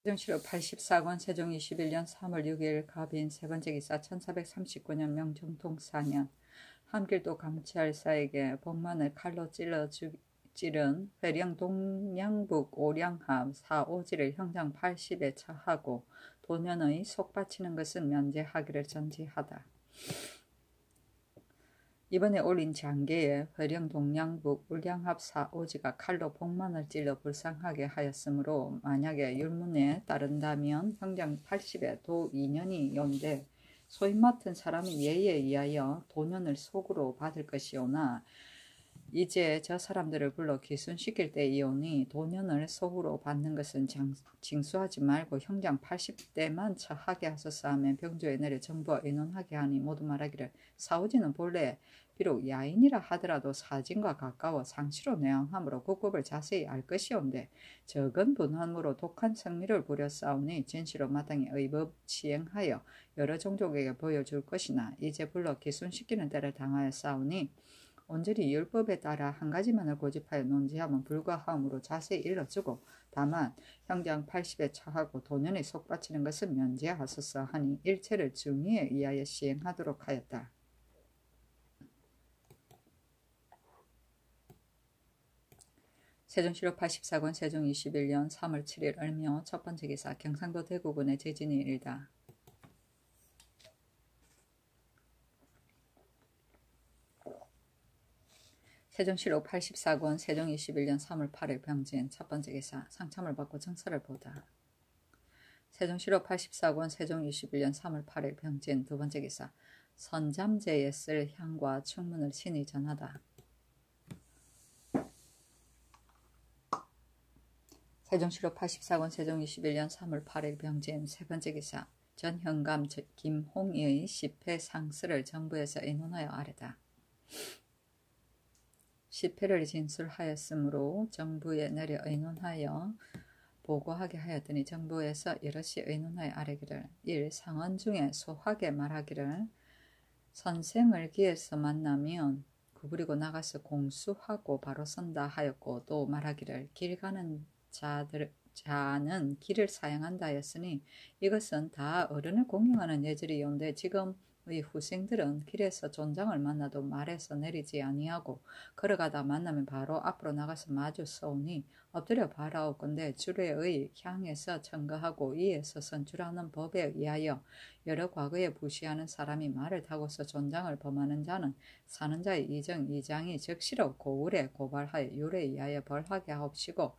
세종시로 84권 세종 21년 3월 6일 갑인 세번째 기사 1439년 명정통 4년 함길도 감찰사에게 복만을 칼로 찌른 회령 동양북 오량합 사오지를 형장 80에 처하고 도년의 속바치는 것은 면제하기를 전지하다. 이번에 올린 장계에 회령 동양북 울량합 사오지가 칼로 복만을 찔러 불쌍하게 하였으므로 만약에 율문에 따른다면 형장 80에 도 2년이 연대 소임 맡은 사람이 예에 의하여 도년을 속으로 받을 것이오나 이제 저 사람들을 불러 기순시킬 때이오니 도년을 속으로 받는 것은 징수하지 말고 형장 80대만 처하게 하소서 하며 병조에 내려 정부와 의논하게 하니 모두 말하기를 사오지는 본래 비록 야인이라 하더라도 사진과 가까워 상시로 내왕함으로 국법을 자세히 알 것이온데 적은 분함으로 독한 성미를 부렸사오니 진시로 마땅히 의법 시행하여 여러 종족에게 보여줄 것이나 이제 불러 기순시키는 때를 당하였사오니 온전히 율법에 따라 한 가지만을 고집하여 논지하면 불가하므로 자세히 일러주고 다만 형장 80에 처하고 도년에 속바치는 것은 면제하소서 하니 일체를 중의에 의하여 시행하도록 하였다. 세종시로 84권 세종 21년 3월 7일 을묘 첫번째 기사 경상도 대구군의 지진이 일다. 세종시로 84권 세종 21년 3월 8일 병진 첫번째 기사 상참을 받고 정서를 보다. 세종시로 84권 세종 21년 3월 8일 병진 두번째 기사 선잠제에 쓸 향과 충문을 신이 전하다. 세종시로 84권 세종 21년 3월 8일 병진 세번째 기사 전현감 김홍의의 10회 상스를 정부에서 의논하여 아뢰다. 10회를 진술하였으므로 정부에 내려 의논하여 보고하게 하였더니 정부에서 여럿이 의논하여 아뢰기를 1. 상언 중에 소하게 말하기를 선생을 길에서 만나면 구부리고 나가서 공수하고 바로 선다 하였고 또 말하기를 길 가는 자는 길을 사양한다 하였으니 이것은 다 어른을 공경하는 예절이온데 지금의 후생들은 길에서 존장을 만나도 말에서 내리지 아니하고 걸어가다 만나면 바로 앞으로 나가서 마주 서오니 엎드려 바라오건대 주례의 향에서 청거하고 이에 서선 주라는 법에 의하여 여러 과거에 부시하는 사람이 말을 타고서 존장을 범하는 자는 사는 자의 이장이 적시로 고울에 고발하여 율에 의하여 벌하게 하옵시고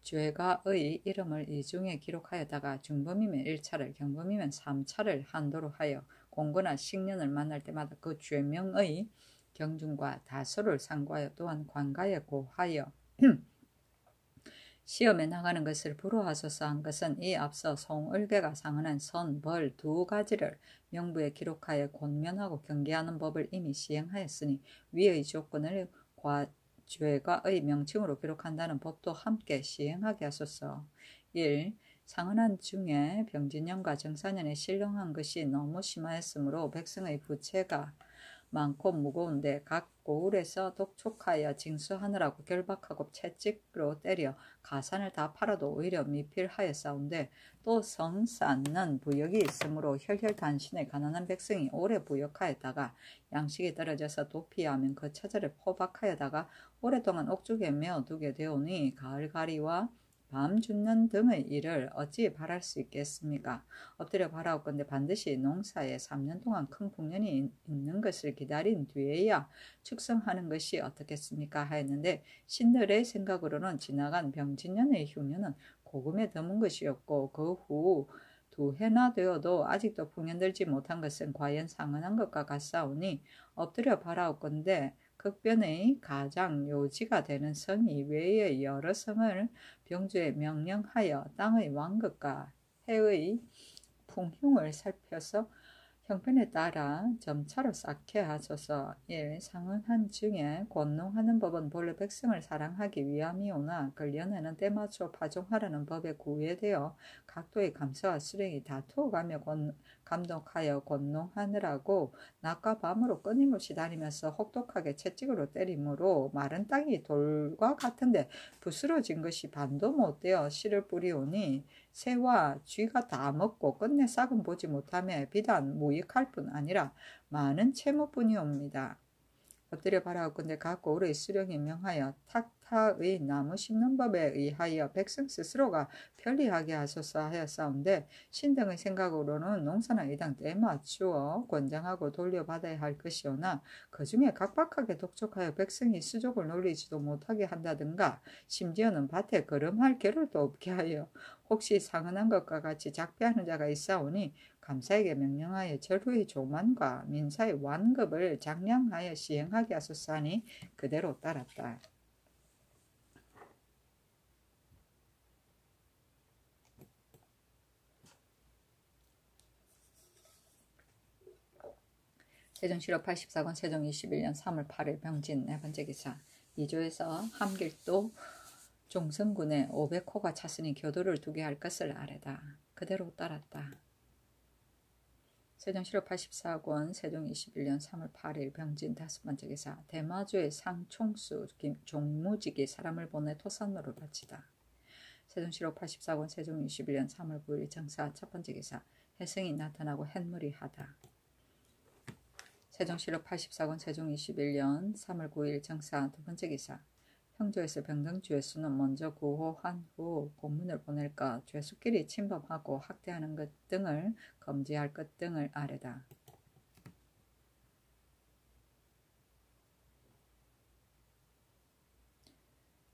죄가의 이름을 이중에 기록하여다가 중범이면 1차를 경범이면 3차를 한도로 하여 공고나 식년을 만날 때마다 그 죄명의 경중과 다소를 상고하여 또한 관가에 고하여 시험에 나가는 것을 불허하소서 한 것은 이 앞서 송을배가 상언한 선, 벌 두 가지를 명부에 기록하여 권면하고 경계하는 법을 이미 시행하였으니 위의 조건을 죄가의 명칭으로 기록한다는 법도 함께 시행하게 하소서. 1. 상언한 중에 병진년과 정사년에 신령한 것이 너무 심하였으므로 백성의 부채가 많고 무거운데 각 고을에서 독촉하여 징수하느라고 결박하고 채찍으로 때려 가산을 다 팔아도 오히려 미필하였사온데 또 성산는 부역이 있으므로 혈혈단신에 가난한 백성이 오래 부역하였다가 양식이 떨어져서 도피하면 그 처자를 포박하여다가 오랫동안 옥중에 메어두게 되오니 가을가리와 밤 줍는 등의 일을 어찌 바랄 수 있겠습니까? 엎드려 바라옵건대 반드시 농사에 3년 동안 큰 풍년이 있는 것을 기다린 뒤에야 축성하는 것이 어떻겠습니까? 하였는데 신들의 생각으로는 지나간 병진년의 흉년은 고금에 드문 것이었고 그 후 2해나 되어도 아직도 풍년들지 못한 것은 과연 상언한 것과 같사오니 엎드려 바라옵건대 극변의 가장 요지가 되는 성 이외의 여러 성을 병주에 명령하여 땅의 왕급과 해의 풍흉을 살펴서 형편에 따라 점차로 쌓게 하소서. 1. 상언한 중에 권농하는 법은 본래 백성을 사랑하기 위함이오나 근련에는 때맞춰 파종하라는 법에 구애되어 각도의 감사와 수령이 다투어가며 감독하여 권농하느라고 낮과 밤으로 끊임없이 다니면서 혹독하게 채찍으로 때리므로 마른 땅이 돌과 같은데 부스러진 것이 반도 못되어 씨를 뿌리오니 새와 쥐가 다 먹고 끝내 싹은 보지 못하며 비단 무익할 뿐 아니라 많은 채무뿐이옵니다. 엎드려 바라옵건대 갖고 오르의 수령이 명하여 탁타의 나무 심는 법에 의하여 백성 스스로가 편리하게 하소서 하였사온데 신등의 생각으로는 농사는 이당 때에 맞추어 권장하고 돌려받아야 할 것이오나 그 중에 각박하게 독촉하여 백성이 수족을 놀리지도 못하게 한다든가 심지어는 밭에 걸음할 겨를도 없게 하여 혹시 상언한 것과 같이 작배하는 자가 있사오니 감사에게 명령하여 절후의 조만과 민사의 완급을 장량하여 시행하게 하소서 하니 그대로 따랐다. 세종실록 84권 세종 21년 3월 8일 병진 네 번째 기사 2조에서 함길도 종성군에 500호가 찼으니 교도를 두게 할 것을 아뢰다. 그대로 따랐다. 세종실록 84권 세종 21년 3월 8일 병진 다섯 번째 기사 대마주의 상총수 종무직이 사람을 보내 토산로를 바치다. 세종실록 84권 세종 21년 3월 9일 정사 첫 번째 기사 혜성이 나타나고 햇물이 하다. 세종실록 84권 세종 21년 3월 9일 정사 두 번째 기사 형조에서 병등 죄수는 먼저 구호한 후 공문을 보낼까 죄수끼리 침범하고 학대하는 것 등을 금지할 것 등을 아뢰다.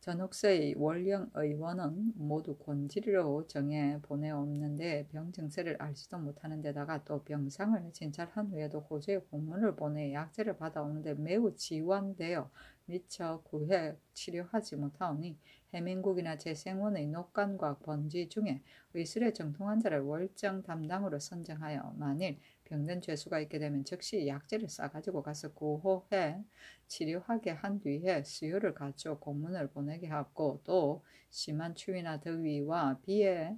전옥서의 월령 의원은 모두 곤지로 정해 보내옵는데 병증세를 알지도 못하는 데다가 또 병상을 진찰한 후에도 호주에 공문을 보내 약제를 받아오는데 매우 지완되어 미처 구해 치료하지 못하오니 해민국이나 재생원의 녹간과 번지 중에 의술에 정통한 자를 월정 담당으로 선정하여 만일 병든 죄수가 있게 되면 즉시 약제를 싸가지고 가서 구호해 치료하게 한 뒤에 수요를 갖춰 공문을 보내게 하고 또 심한 추위나 더위와 비에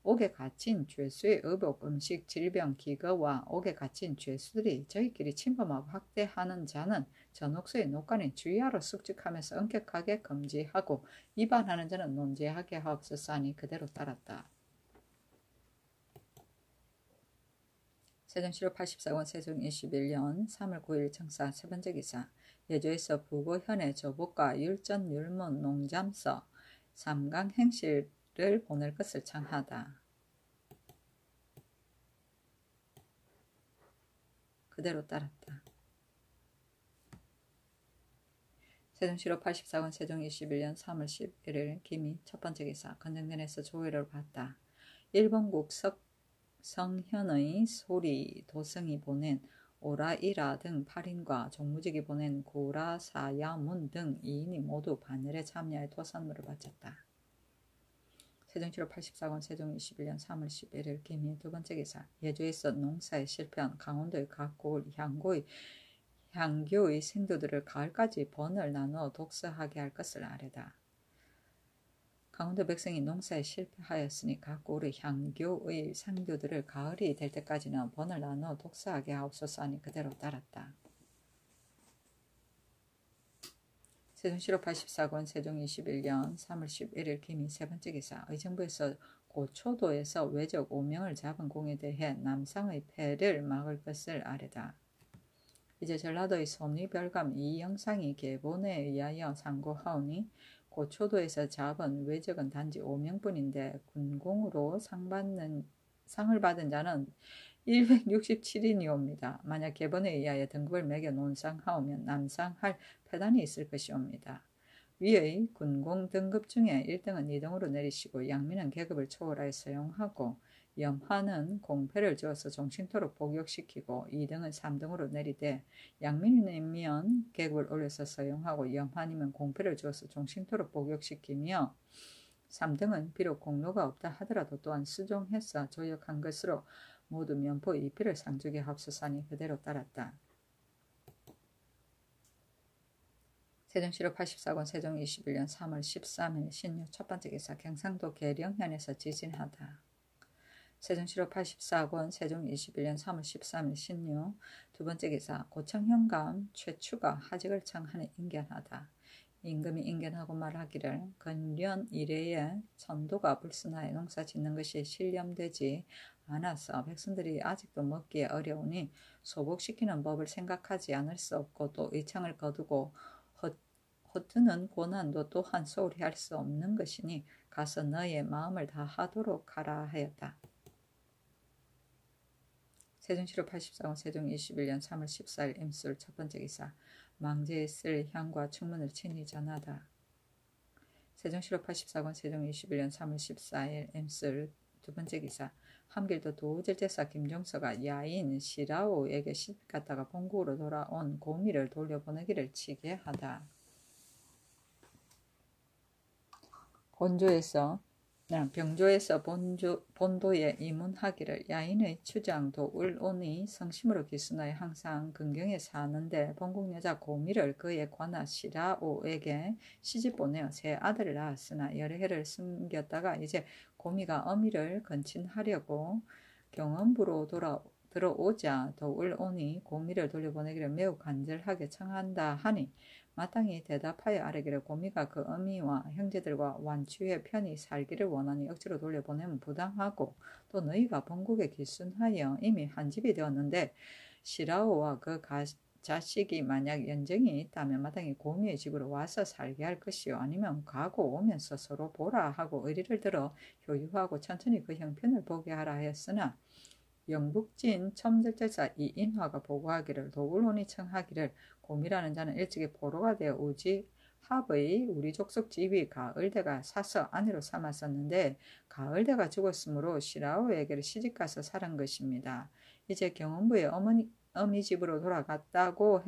옥에 갇힌 죄수의 의복, 음식, 질병, 기거와 옥에 갇힌 죄수들이 저희끼리 침범하고 학대하는 자는 전옥서의 녹간에 주의하러 숙직하면서 엄격하게 금지하고 위반하는 자는 논제하게 하옵소서 하니 그대로 따랐다. 세종실록 84권 세종 21년 3월 9일 정사 세 번째 기사 예조에서 부고현의 조복과 율전 율문 농잠서 삼강 행실을 보낼 것을 청하다. 그대로 따랐다. 세종실록 84권 세종 21년 3월 11일 기미 첫 번째 기사 건정전에서 조회를 봤다. 일본국 성현의 소리 도성이 보낸 오라이라 등 8인과 종무직이 보낸 구라사야문 등 2인이 모두 반열에 참여해 토산물을 바쳤다. 세종실록 84권 세종 21년 3월 11일 기미 두 번째 기사 예조에서 농사에 실패한 강원도의 각골 향교의 생도들을 가을까지 번을 나누어 독서하게 할 것을 아뢰다. 강원도 백성이 농사에 실패하였으니 각골의 향교의 상도들을 가을이 될 때까지는 번을 나누어 독서하게 하옵소서 하니 그대로 따랐다. 세종실록 84권 세종 21년 3월 11일 기미 세 번째 기사 의정부에서 고초도에서 외적 5명을 잡은 공에 대해 남상의 패를 막을 것을 아뢰다. 이제 전라도의 섭리별감 이영상이 계본에 의하여 상고하오니 고초도에서 잡은 외적은 단지 5명뿐인데 군공으로 상을 받은 자는 167인이옵니다. 만약 계본에 의하여 등급을 매겨 논상하오면 남상할 패단이 있을 것이옵니다. 위의 군공 등급 중에 1등은 2등으로 내리시고 양민은 계급을 초월하여 서용하고 염하는 공패를 주어서 종신토록 복역시키고 2등은 3등으로 내리되 양민이면 계급을 올려서 서용하고 염하니면 공패를 주어서 종신토록 복역시키며 3등은 비록 공로가 없다 하더라도 또한 수종해서 조역한 것으로 모두 면포 2필을 상주게 하옵소서 하니 그대로 따랐다. 세종실록 84권 세종 21년 3월 13일 신유 첫 번째 기사 경상도 계령현에서 지진하다. 세종실록 84권 세종 21년 3월 13일 신유 두 번째 기사 고청현감 최추가 하직을 청하는 인견하다. 임금이 인견하고 말하기를 근련 이래에 천도가 불순하에 농사 짓는 것이 신념되지 않아서 백성들이 아직도 먹기에 어려우니 소복시키는 법을 생각하지 않을 수 없고 또 의창을 거두고 허투는 고난도 또한 소홀히 할 수 없는 것이니 가서 너희의 마음을 다하도록 하라 하였다. 세종시로 84권 세종 21년 3월 14일 임술 첫 번째 기사 망제에 쓸 향과 충문을 친히 전하다. 세종시로 84권 세종 21년 3월 14일 임술 두 번째 기사 함길도 도질제사 김종서가 야인 시라오에게 시집갔다가 본국으로 돌아온 고미를 돌려보내기를 치게하다. 병조에서 본도에 이문하기를 야인의 추장 도울온이 성심으로 기순하여 항상 근경에 사는데 본국 여자 고미를 그의 관아 시라오에게 시집 보내어 세 아들을 낳았으나 여러 해를 숨겼다가 이제 고미가 어미를 건친하려고 경원부로 들어오자 도울온이 고미를 돌려보내기를 매우 간절하게 청한다 하니 마땅히 대답하여 아뢰기를 고미가 그 어미와 형제들과 완추에 편히 살기를 원하니 억지로 돌려보내면 부당하고 또 너희가 본국에 기순하여 이미 한 집이 되었는데 시라오와 그 자식이 만약 연정이 있다면 마땅히 고미의 집으로 와서 살게 할 것이요 아니면 가고 오면서 서로 보라 하고 의리를 들어 효유하고 천천히 그 형편을 보게 하라 하였으나 영북진 첨절제사 이인화가 보고하기를 도울론이 청하기를 고미라는 자는 일찍이 포로가 되어 오지 합의 우리 족속 집이 가을대가 사서 아내로 삼았었는데 가을대가 죽었으므로 시라오에게 시집가서 살은 것입니다. 이제 경원부의 어미 집으로 돌아갔다고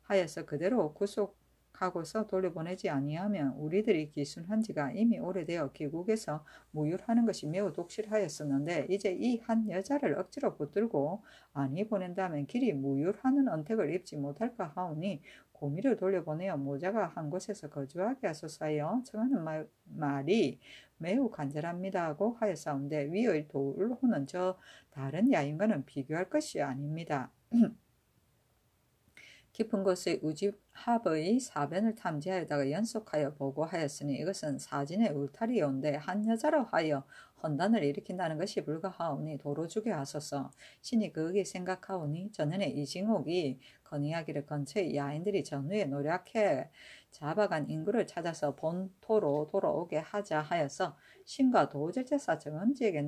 하여서 그대로 구속하고서 돌려보내지 아니하면 우리들이 기순한 지가 이미 오래되어 귀국에서 무율하는 것이 매우 독실하였었는데 이제 이 한 여자를 억지로 붙들고 아니 보낸다면 길이 무율하는 언택을 입지 못할까 하오니 고미를 돌려보내어 모자가 한 곳에서 거주하게 하소서 하여 청하는 말이 매우 간절합니다 하고 하였사온데 위의 도울호는 저 다른 야인과는 비교할 것이 아닙니다. 깊은 곳의 우집합의 사변을 탐지하여다가 연속하여 보고하였으니 이것은 사진의 울타리온데 한 여자로 하여 헌단을 일으킨다는 것이 불가하오니 도로 주게 하소서. 신이 그에게 생각하오니 전년에 이징옥이 건의하기를 근처의 야인들이 전후에 노력해 잡아간 인구를 찾아서 본토로 돌아오게 하자 하여서 신과 도질제사 정엄지에게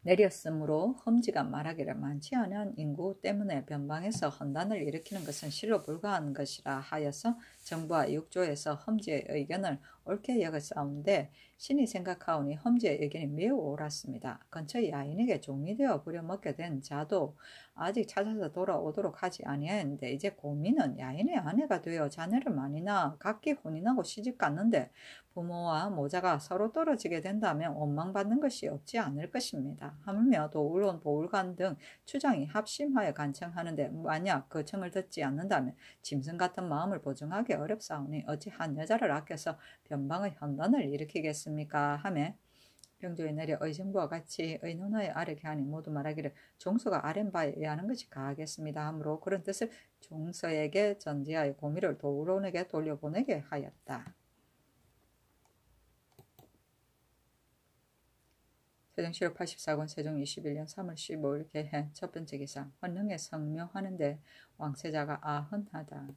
내렸으므로 험지가 말하기를 많지 않은 인구 때문에 변방에서 헌단을 일으키는 것은 실로 불가한 것이라 하여서 정부와 육조에서 험지의 의견을 옳게 여겼사온데 신이 생각하오니 험지의 의견이 매우 옳았습니다. 근처 야인에게 종이 되어 부려먹게 된 자도 아직 찾아서 돌아오도록 하지 아니하였는데 이제 고민은 야인의 아내가 되어 자녀를 많이 낳아 각기 혼인하고 시집갔는데 부모와 모자가 서로 떨어지게 된다면 원망받는 것이 없지 않을 것입니다. 하물며 도울론, 보울관 등 추장이 합심하여 간청하는데 만약 그 청을 듣지 않는다면 짐승 같은 마음을 보증하기 어렵사오니 어찌 한 여자를 아껴서 변방의 헌단을 일으키겠습니까? 하며 병조에 내려 의정부와 같이 의논하여 아뢰게 하니 모두 말하기를 종서가 아랜 바에 의하는 것이 가하겠습니다 하므로 그런 뜻을 종서에게 전지하여 고미를 도울론에게 돌려보내게 하였다. 세종시로 84권 세종 21년 3월 15일 개해 첫 번째 기사 헌릉에 성묘하는데 왕세자가 아흔하다.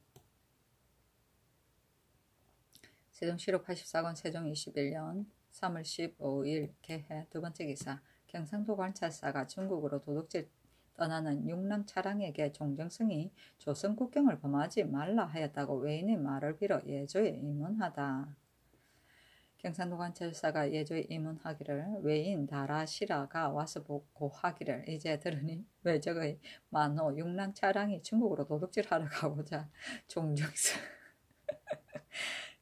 세종시로 84권 세종 21년 3월 15일 개해 두 번째 기사 경상도 관찰사가 중국으로 도둑질 떠나는 육랑 차량에게 종정승이 조선 국경을 범하지 말라 하였다고 외인의 말을 빌어 예조에 임문하다. 경상도 관찰사가 예조에 임문하기를 외인 다라시라가 와서 보고하기를 이제 들으니 외적의 만호 육랑 차량이 중국으로 도둑질하러 가고자 종정승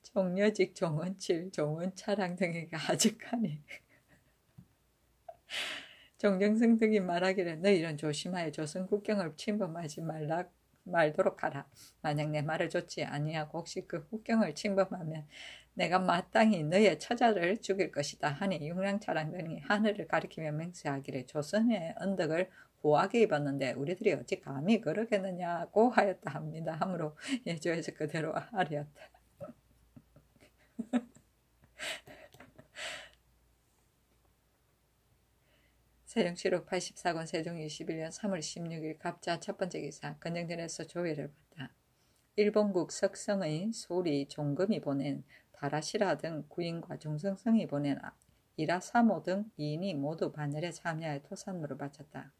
종려직 종원칠 종원차량 등에게 하직하니 종정승 등이 말하기를 너희는 조심하여 조선 국경을 침범하지 말도록 하라. 만약 내 말을 좇지 아니하고 혹시 그 국경을 침범하면 내가 마땅히 너희의 처자를 죽일 것이다 하니 육랑차량 등이 하늘을 가리키며 맹세하기를 조선의 언덕을 후하게 입었는데 우리들이 어찌 감히 그러겠느냐고 하였다 합니다. 하므로 예조에서 그대로 하리었다. 세종시록 84권 세종 21년 3월 16일 갑자 첫 번째 기사 건정전에서 조회를 받다. 일본국 석성의 소리 종금이 보낸 다라시라 등 구인과 중성성이 보낸 이라사모 등 2인이 모두 반열에 참여해 토산물을 바쳤다.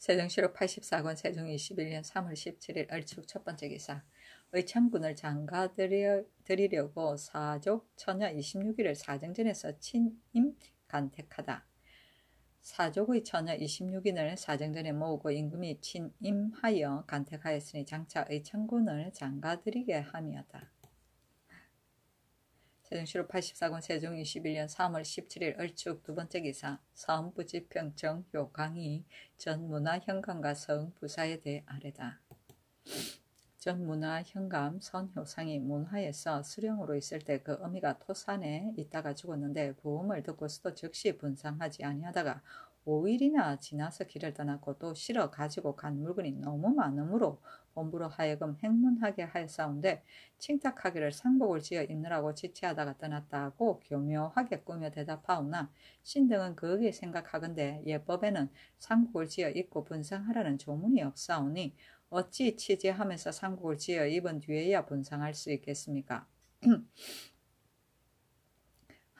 세종시록 84권 세종 21년 3월 17일 얼축 첫 번째 기사 의창군을 장가드리려고 사족 처녀 26일을 사정전에서 친임 간택하다. 사족의 처녀 26인을 사정전에 모으고 임금이 친임하여 간택하였으니 장차 의창군을 장가드리게 함이었다. 세종시록 84권 세종 21년 3월 17일 얼축 두 번째 기사 서부지평 정효강이 전문화현감과 서흥부사에 대해 아뢰다. 전문화현감 선효상이 문화에서 수령으로 있을 때 그 어미가 토산에 있다가 죽었는데 부음을 듣고서도 즉시 분상하지 아니하다가 5일이나 지나서 길을 떠났고 또 실어 가지고 간 물건이 너무 많으므로 본부로 하여금 행문하게 하였사온데 칭탁하기를 상복을 지어 입느라고 지체하다가 떠났다고 교묘하게 꾸며 대답하오나 신등은 그에게 생각하건대 예법에는 상복을 지어 입고 분상하라는 조문이 없사오니 어찌 취재하면서 상복을 지어 입은 뒤에야 분상할 수 있겠습니까?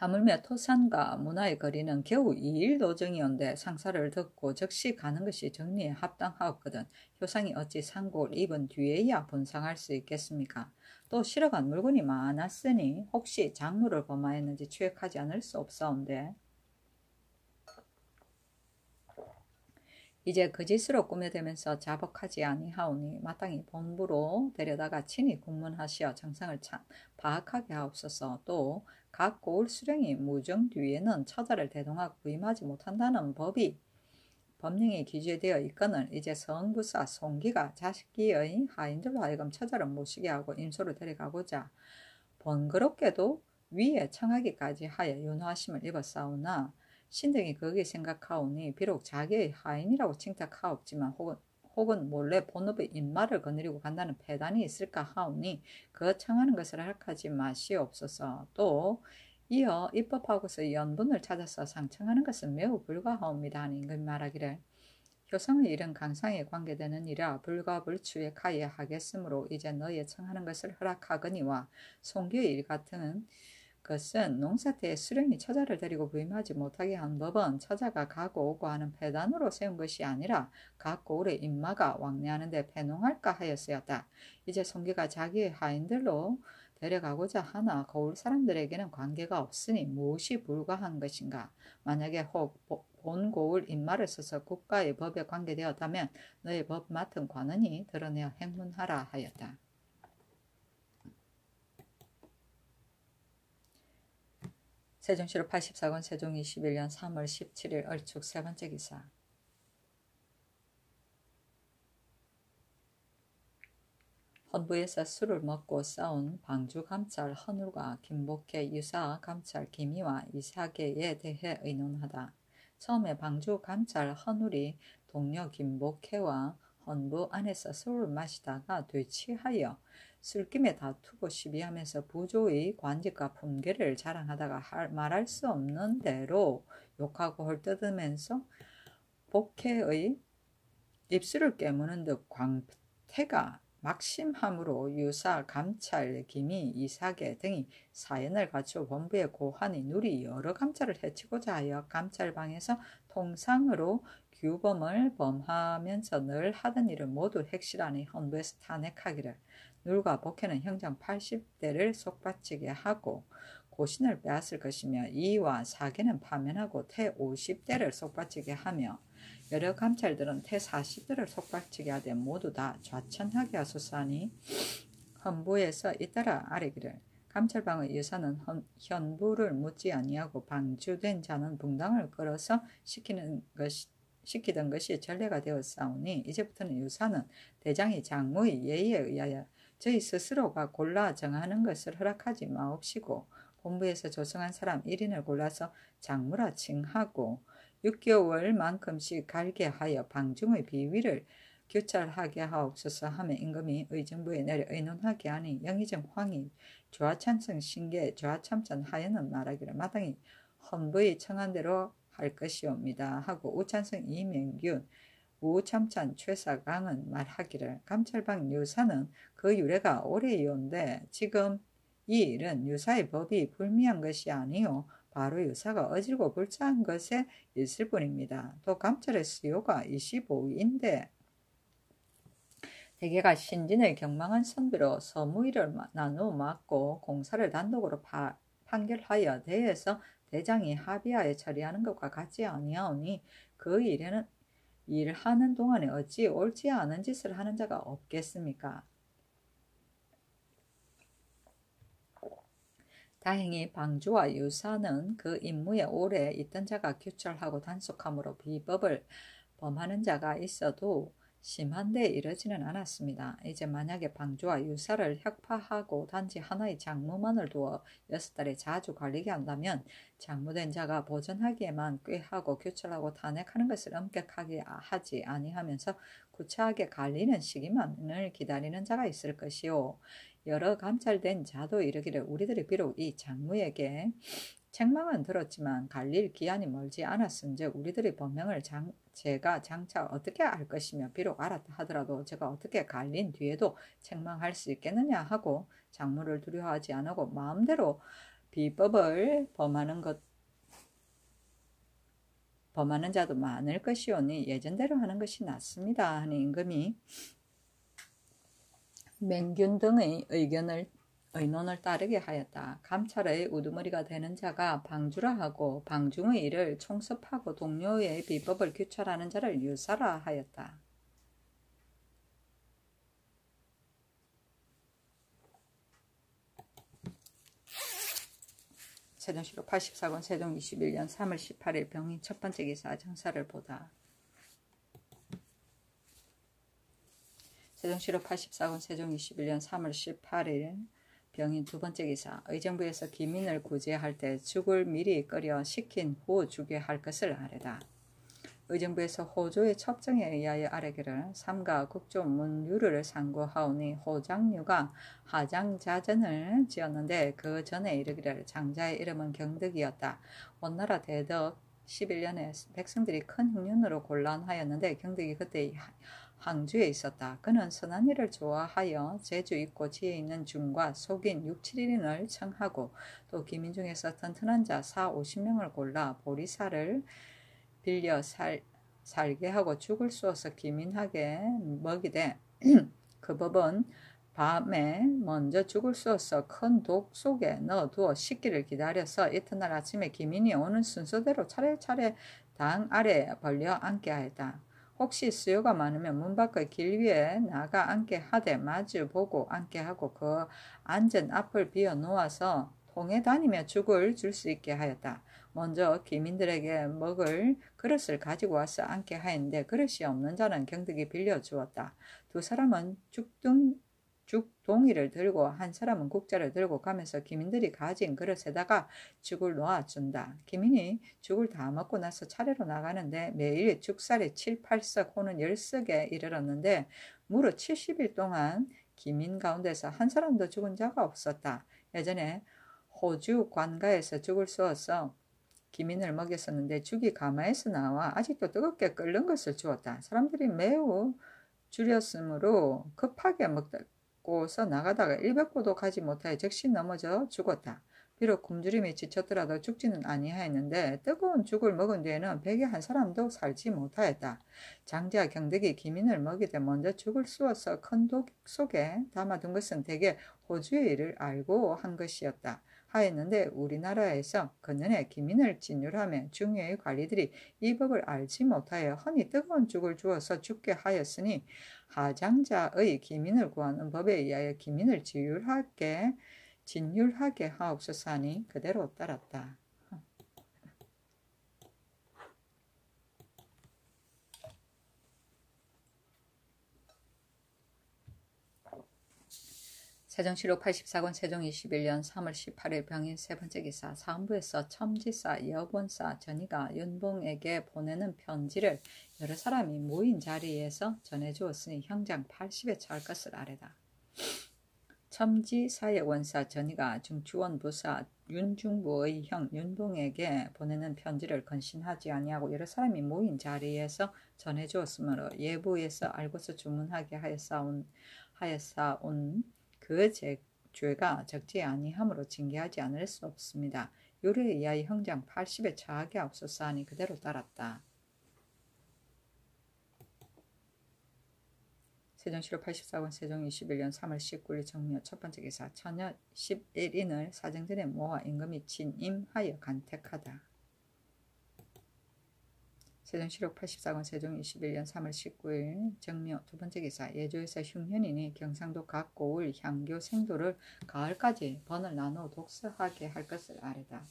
하물며 토산과 문화의 거리는 겨우 2일 도정이온데 상사를 듣고 즉시 가는 것이 정리에 합당하였거든 효상이 어찌 상복을 입은 뒤에야 분상할 수 있겠습니까? 또 실어간 물건이 많았으니 혹시 장로를 범하였는지 추측하지 않을 수 없사온데 이제 그 짓으로 꾸며대면서 자복하지 아니하오니 마땅히 본부로 데려다가 친히 국문하시어 정상을 파악하게 하옵소서. 또 각 고을 수령이 무정 뒤에는 처자를 대동하고 부임하지 못한다는 법령에 기재되어 있거늘 이제 성부사 송기가 자식기의 하인들로 하여금 처자를 모시게 하고 임소로 데려가고자 번거롭게도 위에 청하기까지 하여 윤호하심을 입었사오나 신등이 그에게 생각하오니 비록 자기의 하인이라고 칭탁하옵지만 혹은 몰래 본업의 인마를 거느리고 간다는 패단이 있을까 하오니 그 청하는 것을 허락하지 마시옵소서. 또 이어 입법하고서 연분을 찾아서 상청하는 것은 매우 불가하옵니다 하니 임금이 말하기를 효성의 일은 강상에 관계되는 일이라 불가불추에 가야 하겠으므로 이제 너의 청하는 것을 허락하거니와 송기의 일 같은 것은 농사때에 수령이 처자를 데리고 부임하지 못하게 한 법은 처자가 가고 오고 하는 패단으로 세운 것이 아니라 각 고을의 인마가 왕래하는 데 패농할까 하였으였다. 이제 송기가 자기의 하인들로 데려가고자 하나 고을 사람들에게는 관계가 없으니 무엇이 불가한 것인가? 만약에 혹 본 고을 인마를 써서 국가의 법에 관계되었다면 너의 법 맡은 관원이 드러내어 행문하라 하였다. 세종시록 84권 세종 21년 3월 17일 얼축 세 번째 기사 헌부에서 술을 먹고 싸운 방주 감찰 헌울과 김복회 유사 감찰 김희와 이사계에 대해 의논하다. 처음에 방주 감찰 헌울이 동료 김복회와 헌부 안에서 술을 마시다가 되취하여 술김에 다투고 시비하면서 부조의 관직과 품계를 자랑하다가 말할 수 없는 대로 욕하고 헐뜯으면서 복회의 입술을 깨무는 듯 광태가 막심함으로 유사, 감찰, 기미, 이사계 등이 사연을 갖추어 본부에 고하니 누리 여러 감찰을 해치고자 하여 감찰방에서 통상으로 규범을 범하면서 늘 하던 일을 모두 핵실하니 헌부에서 탄핵하기를 눌과 복회는 형장 80대를 속바치게 하고 고신을 빼앗을 것이며 이와 사계는 파면하고 태 50대를 속바치게 하며 여러 감찰들은 태 40대를 속바치게 하되 모두 다 좌천하게 하소서 하니 헌부에서 잇따라 아뢰기를 감찰방의 유사는 현부를 묻지 아니하고 방주된 자는 붕당을 끌어서 시키던 것이 전례가 되었사오니 이제부터는 유사는 대장이 장무의 예의에 의하여 저희 스스로가 골라 정하는 것을 허락하지 마옵시고 본부에서 조성한 사람 1인을 골라서 장무라 칭하고 6개월만큼씩 갈게 하여 방중의 비위를 교찰하게 하옵소서 하며 임금이 의정부에 내려 의논하게 하니 영의정 황이 좌찬성 신계 좌참찬 하여는 말하기를 마땅히 헌부의 청한 대로 할 것이옵니다 하고 우찬성 이명균 우참찬 최사강은 말하기를 감찰방 유사는 그 유래가 오래이온데 지금 이 일은 유사의 법이 불미한 것이 아니요 바로 유사가 어질고 불자한 것에 있을 뿐입니다. 또 감찰의 수요가 25인데 대개가 신진을 경망한 선비로 서무일을 나누어 맡고 공사를 단독으로 판결하여 대에서 대장이 합의하여 처리하는 것과 같지 아니하오니 그 일하는 동안에 어찌 옳지 않은 짓을 하는 자가 없겠습니까? 다행히 방주와 유사는 그 임무에 오래 있던 자가 규철하고 단속함으로 비법을 범하는 자가 있어도 심한데 이르지는 않았습니다. 이제 만약에 방주와 유사를 혁파하고 단지 하나의 장무만을 두어 6달에 자주 관리게 한다면 장무된 자가 보전하기에만 꾀하고 규철하고 탄핵하는 것을 엄격하게 하지 아니하면서 구차하게 관리는 시기만을 기다리는 자가 있을 것이요. 여러 감찰된 자도 이르기를 우리들이 비록 이 장무에게 책망은 들었지만 갈릴 기한이 멀지 않았은즉 우리들의 법명을 제가 장차 어떻게 알 것이며 비록 알았다 하더라도 제가 어떻게 갈린 뒤에도 책망할 수 있겠느냐 하고 장무를 두려워하지 않고 마음대로 비법을 범하는 자도 많을 것이오니 예전대로 하는 것이 낫습니다 하니 임금이 맹균 등의 의논을 따르게 하였다. 감찰의 우두머리가 되는 자가 방주라 하고 방중의 일을 총섭하고 동료의 비법을 규찰하는 자를 유사라 하였다. 세종시로 84권 세종 21년 3월 18일 병인 첫 번째 기사 정사를 보다. 세종시로 84권 세종 21년 3월 18일 병인 두 번째 기사 의정부에서 기민을 구제할 때 죽을 미리 끓여 식힌 후 주게 할 것을 아뢰다. 의정부에서 호조의 첩정에 의하여 아뢰기를 삼가 국조 문유를 상고하오니 호장류가 하장자전을 지었는데 그 전에 이르기를 장자의 이름은 경득이었다. 원나라 대덕 11년에 백성들이 큰 흉년으로 곤란하였는데 경득이 그때 항주에 있었다. 그는 선한 일을 좋아하여 재주 있고 지혜 있는 중과 속인 6, 7인을 청하고 또 기민 중에서 튼튼한 자 4, 50명을 골라 보리살을 빌려 살게 하고 죽을 쏘어서 기민하게 먹이되 그 법은 밤에 먼저 죽을 쏘어서 큰 독 속에 넣어두어 식기를 기다려서 이튿날 아침에 기민이 오는 순서대로 차례차례 당 아래 벌려 앉게 하였다. 혹시 수요가 많으면 문 밖의 길 위에 나가 앉게 하되 마주 보고 앉게 하고 그 앉은 앞을 비워 놓아서 통에 다니며 죽을 줄 수 있게 하였다. 먼저 기민들에게 먹을 그릇을 가지고 와서 앉게 하였는데 그릇이 없는 자는 경득이 빌려주었다. 두 사람은 죽동이를 들고 한 사람은 국자를 들고 가면서 기민들이 가진 그릇에다가 죽을 놓아준다. 기민이 죽을 다 먹고 나서 차례로 나가는데 매일 죽살이 7, 8석 혹은 10석에 이르렀는데 무려 70일 동안 기민 가운데서 한 사람도 죽은 자가 없었다. 예전에 호주 관가에서 죽을 쏘어서 기민을 먹였었는데 죽이 가마에서 나와 아직도 뜨겁게 끓는 것을 주었다. 사람들이 매우 줄였으므로 급하게 먹고서 나가다가 100보도 가지 못하여 즉시 넘어져 죽었다. 비록 굶주림에 지쳤더라도 죽지는 아니하였는데 뜨거운 죽을 먹은 뒤에는 백에 한 사람도 살지 못하였다. 장자 경득이 기민을 먹이되 먼저 죽을 쑤어서 큰 독 속에 담아둔 것은 대개 호주의 일을 알고 한 것이었다. 하였는데 우리나라에서 그년에 기민을 진율하며 중요의 관리들이 이 법을 알지 못하여 허니 뜨거운 죽을 주어서 죽게 하였으니 하장자의 기민을 구하는 법에 의하여 기민을 진율하게 하옵소서 하니 그대로 따랐다. 세종시로 84권 세종 21년 3월 18일 병인 세 번째 기사 사헌부에서 첨지사 여본사 전이가 윤봉에게 보내는 편지를 여러 사람이 모인 자리에서 전해주었으니 형장 80에 처할 것을 아뢰다. 첨지사의 원사 전이가 중추원 부사 윤중부의 형 윤봉에게 보내는 편지를 건신하지 아니하고 여러 사람이 모인 자리에서 전해주었으므로 예부에서 알고서 주문하게 하였사온 그 죄가 적지 아니함으로 징계하지 않을 수 없습니다. 요리에 의하여 형장 80에 처하게 하옵소서 하니 그대로 따랐다. 세종시로 84권 세종 21년 3월 19일 정묘 첫 번째 기사 처녀 11인을 사정전에 모아 임금이 진임하여 간택하다. 세종시록 84권 세종 21년 3월 19일 정묘 두 번째 기사 예조에서 흉년이니 경상도 각 고을 향교 생도를 가을까지 번을 나누어 독서하게 할 것을 아뢰다.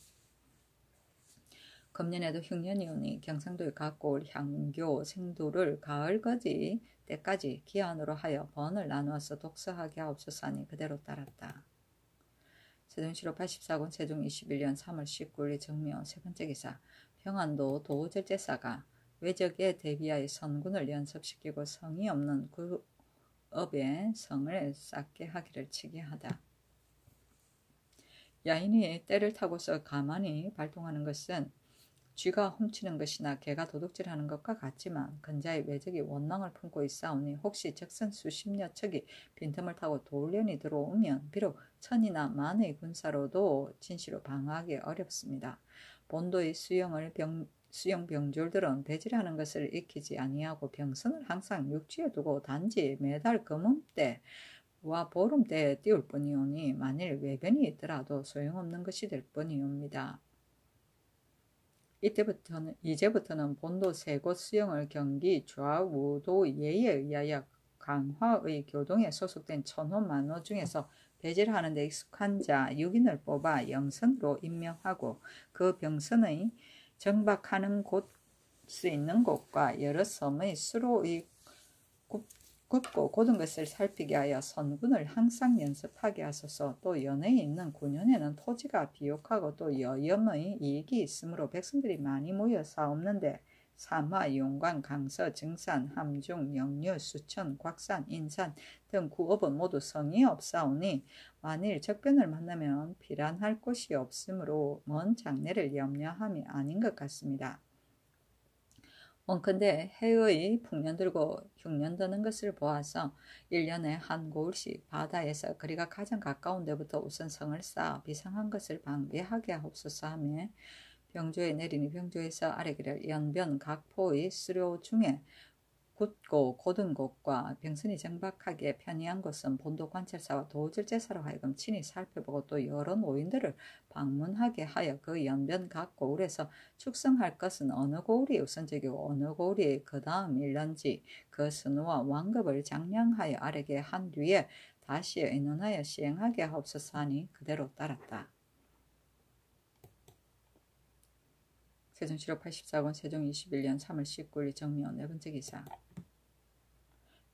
금년에도 흉년이 오니 경상도의 각 고을 향교 생도를 가을까지 때까지 기한으로 하여 번을 나누어서 독서하게 하옵소서 하니 그대로 따랐다. 세종시로 84권 세종 21년 3월 19일 정묘 세 번째 기사 평안도 도절제사가 외적에 대비하여 선군을 연습시키고 성이 없는 구업에 성을 쌓게 하기를 치게하다. 야인이 때를 타고서 가만히 발동하는 것은 쥐가 훔치는 것이나 개가 도둑질하는 것과 같지만 근자의 외적이 원망을 품고 있사오니 혹시 적선 수십여 척이 빈틈을 타고 돌련이 들어오면 비록 천이나 만의 군사로도 진시로 방어하기 어렵습니다. 본도의 수영 병졸들은 배질하는 것을 익히지 아니하고 병선을 항상 육지에 두고 단지 매달 금음때와 보름때에 띄울 뿐이오니 만일 외변이 있더라도 소용없는 것이 될 뿐이옵니다. 이제부터는 본도 세 곳 수영을 경기 좌우도 예에 의하여 강화의 교동에 소속된 천호 만호 중에서 배질하는 데 익숙한 자 6인을 뽑아 영선으로 임명하고 그 병선의 정박하는 수 있는 곳과 여러 섬의 수로의 굽고 곧은 것을 살피게 하여 선군을 항상 연습하게 하소서. 또 연해에 있는 군현에는 토지가 비옥하고 또 여염의 이익이 있으므로 백성들이 많이 모여 싸움는데 삼화, 용관, 강서, 증산, 함중, 영유, 수천, 곽산, 인산 등 구업은 모두 성이 없사오니 만일 적변을 만나면 피란할 곳이 없으므로 먼 장래를 염려함이 아닌 것 같습니다. 원컨대 해의 풍년 들고 흉년 드는 것을 보아서 1년에 한 고을씩 바다에서 거리가 가장 가까운 데부터 우선 성을 쌓아 비상한 것을 방비하게 하옵소서 하며 병조에 내리니 병조에서 아래기를 연변 각 포의 수료 중에 굳고 곧은 곳과 병선이 정박하기에 편리한 곳은 본도 관찰사와 도질제사로 하여금 친히 살펴보고 또 여러 노인들을 방문하게 하여 그 연변 각 고을에서 축성할 것은 어느 고을이 우선적이고 어느 고을이 그 다음 일런지 그 순우와 완급을 장량하여 아래게 한 뒤에 다시 의논하여 시행하게 하옵소서 하니 그대로 따랐다. 세종시로 84권 세종 21년 3월 19일 정묘 네 번째 기사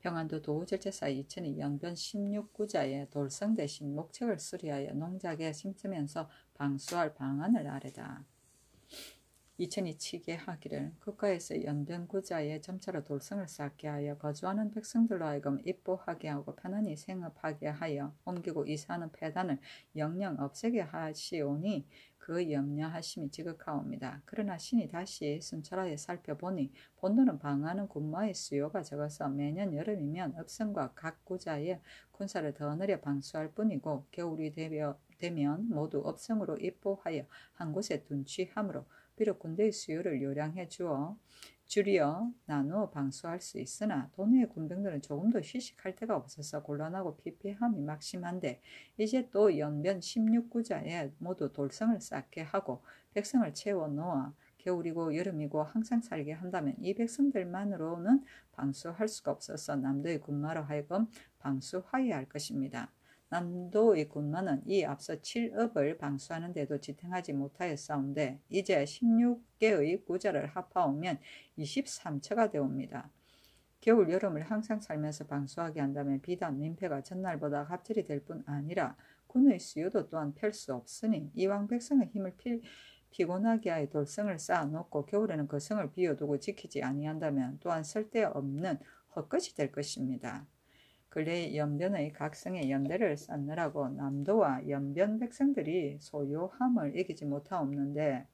평안도 도우절제사 2002 연변 16구자에 돌성 대신 목책을 수리하여 농작에 심으면서 방수할 방안을 아뢰다. 2002 치게 하기를 국가에서 연변구자에 점차로 돌성을 쌓게 하여 거주하는 백성들로 하여금 입보하게 하고 편안히 생업하게 하여 옮기고 이사하는 폐단을 영영 없애게 하시오니 그 염려하심이 지극하옵니다. 그러나 신이 다시 순찰하여 살펴보니 본도는 방어하는 군마의 수요가 적어서 매년 여름이면 읍성과 각 구자에 군사를 더 늘려 방수할 뿐이고 겨울이 되면 모두 읍성으로 입보하여 한 곳에 둔취하므로 비록 군대의 수요를 요량해 줄여 나누어 방수할 수 있으나 도내의 군병들은 조금도 휴식할 데가 없어서 곤란하고 피폐함이 막심한데 이제 또 연변 16구자에 모두 돌성을 쌓게 하고 백성을 채워 놓아 겨울이고 여름이고 항상 살게 한다면 이 백성들만으로는 방수할 수가 없어서 남도의 군마로 하여금 방수하여야 할 것입니다. 남도의 군마는 이 앞서 7읍을 방수하는 데도 지탱하지 못하였사온데 이제 16개의 구자를 합하오면 23처가 되옵니다. 겨울 여름을 항상 살면서 방수하게 한다면 비단 민폐가 전날보다 갑절이 될 뿐 아니라 군의 수요도 또한 펼 수 없으니 이왕 백성의 힘을 피곤하게 하여 돌성을 쌓아놓고 겨울에는 그 성을 비워두고 지키지 아니한다면 또한 쓸데없는 헛것이 될 것입니다. 근래 연변의 각 성에 연대를 쌓느라고 남도와 연변 백성들이 소요함을 이기지 못하옵는데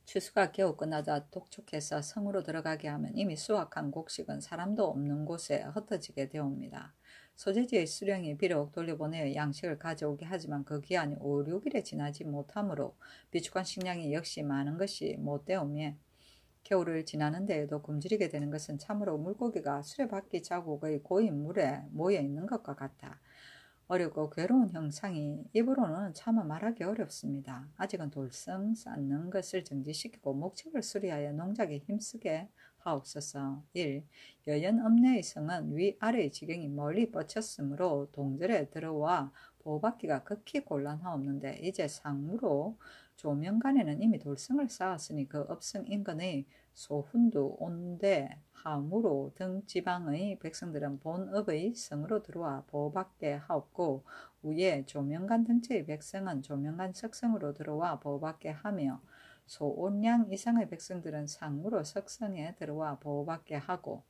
추수가 겨우 끝나자 독촉해서 성으로 들어가게 하면 이미 수확한 곡식은 사람도 없는 곳에 흩어지게 되옵니다. 소재지의 수령이 비록 돌려보내어 양식을 가져오게 하지만 그 기한이 5, 6일에 지나지 못하므로 비축한 식량이 역시 많은 것이 못되오며 겨울을 지나는 데에도 굶주리게 되는 것은 참으로 물고기가 수레바퀴 자국의 고인 물에 모여 있는 것과 같아 어렵고 괴로운 형상이 입으로는 차마 말하기 어렵습니다. 아직은 돌성 쌓는 것을 정지시키고 목책을 수리하여 농작에 힘쓰게 하옵소서. 1. 여연 읍내의 성은 위아래의 지경이 멀리 뻗쳤으므로 동절에 들어와 보호받기가 극히 곤란하옵는데 이제 상무로 조명간에는 이미 돌성을 쌓았으니 그 읍성 인근의 소훈두, 온대, 하무로 등 지방의 백성들은 본읍의 성으로 들어와 보호받게 하옵고 위에 조명간 등지의 백성은 조명간 석성으로 들어와 보호받게 하며 소온량 이상의 백성들은 상무로 석성에 들어와 보호받게 하고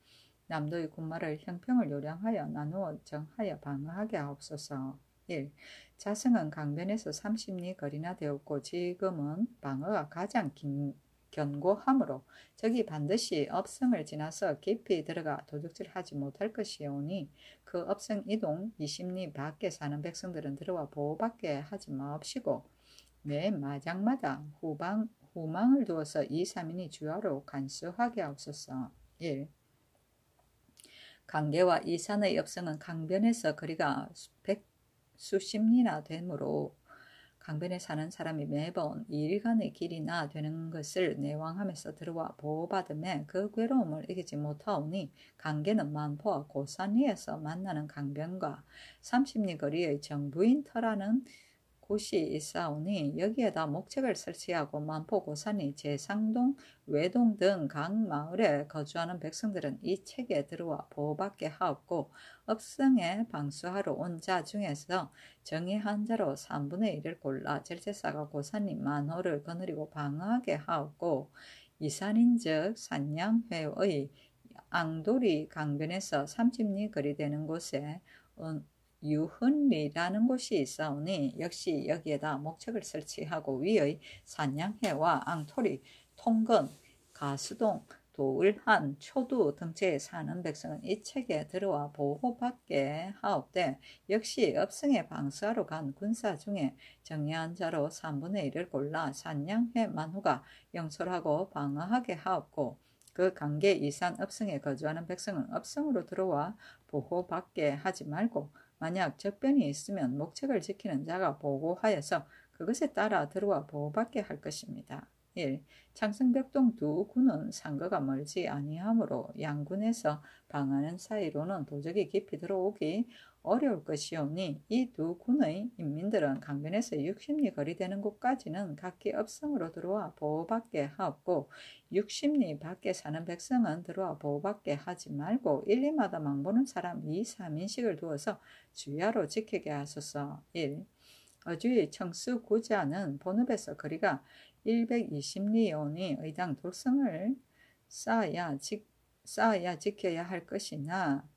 남도의 군마를 형평을 요량하여 나누어 정하여 방어하게 하옵소서. 1. 자성은 강변에서 30리 거리나 되었고 지금은 방어가 가장 견고하므로 적이 반드시 업성을 지나서 깊이 들어가 도둑질하지 못할 것이오니 그 업성 이동 20리 밖에 사는 백성들은 들어와 보호받게 하지 마옵시고 매 마장마다 후망을 두어서 2, 3인이 주야로 간수하게 하옵소서. 1. 강계와 이산의 업성은 강변에서 거리가 수십리나 되므로 강변에 사는 사람이 매번 2일간의 길이나 되는 것을 내왕하면서 들어와 보호받음에 그 괴로움을 이기지 못하오니 강계는 만포와 고산리에서 만나는 강변과 30리 거리의 정부인 터라는 곳이 있사오니 여기에다 목책을 설치하고 만포 고산리 제상동 외동 등 각 마을에 거주하는 백성들은 이 책에 들어와 보호받게 하옵고 업성에 방수하러 온 자 중에서 정의한 자로 3분의 1을 골라 절제사가 고산리 만호를 거느리고 방어하게 하옵고 이산인즉 산양회의 앙돌이 강변에서 30리 거리 되는 곳에 유흔리라는 곳이 있사오니 역시 여기에다 목책을 설치하고 위의 산양해와 앙토리, 통건, 가수동, 도을한, 초두 등지에 사는 백성은 이 책에 들어와 보호받게 하옵되 역시 업성에 방수하러 간 군사 중에 정예한 자로 3분의 1을 골라 산양해 만후가 영솔하고 방어하게 하옵고 그 강계 이산 업성에 거주하는 백성은 업성으로 들어와 보호받게 하지 말고 만약 적변이 있으면 목책을 지키는 자가 보고하여서 그것에 따라 들어와 보호받게 할 것입니다. 1. 창성벽동 두 군은 상거가 멀지 아니하므로 양군에서 방하는 사이로는 도적이 깊이 들어오기 어려울 것이오니 이 두 군의 인민들은 강변에서 60리 거리 되는 곳까지는 각기 업성으로 들어와 보호받게 하옵고 60리 밖에 사는 백성은 들어와 보호받게 하지 말고 1, 2마다 망보는 사람 2, 3인씩을 두어서 주야로 지키게 하소서. 1. 어주의 청수 구자는 본읍에서 거리가 120리오니 의당 돌성을 쌓아야 지켜야 할 것이나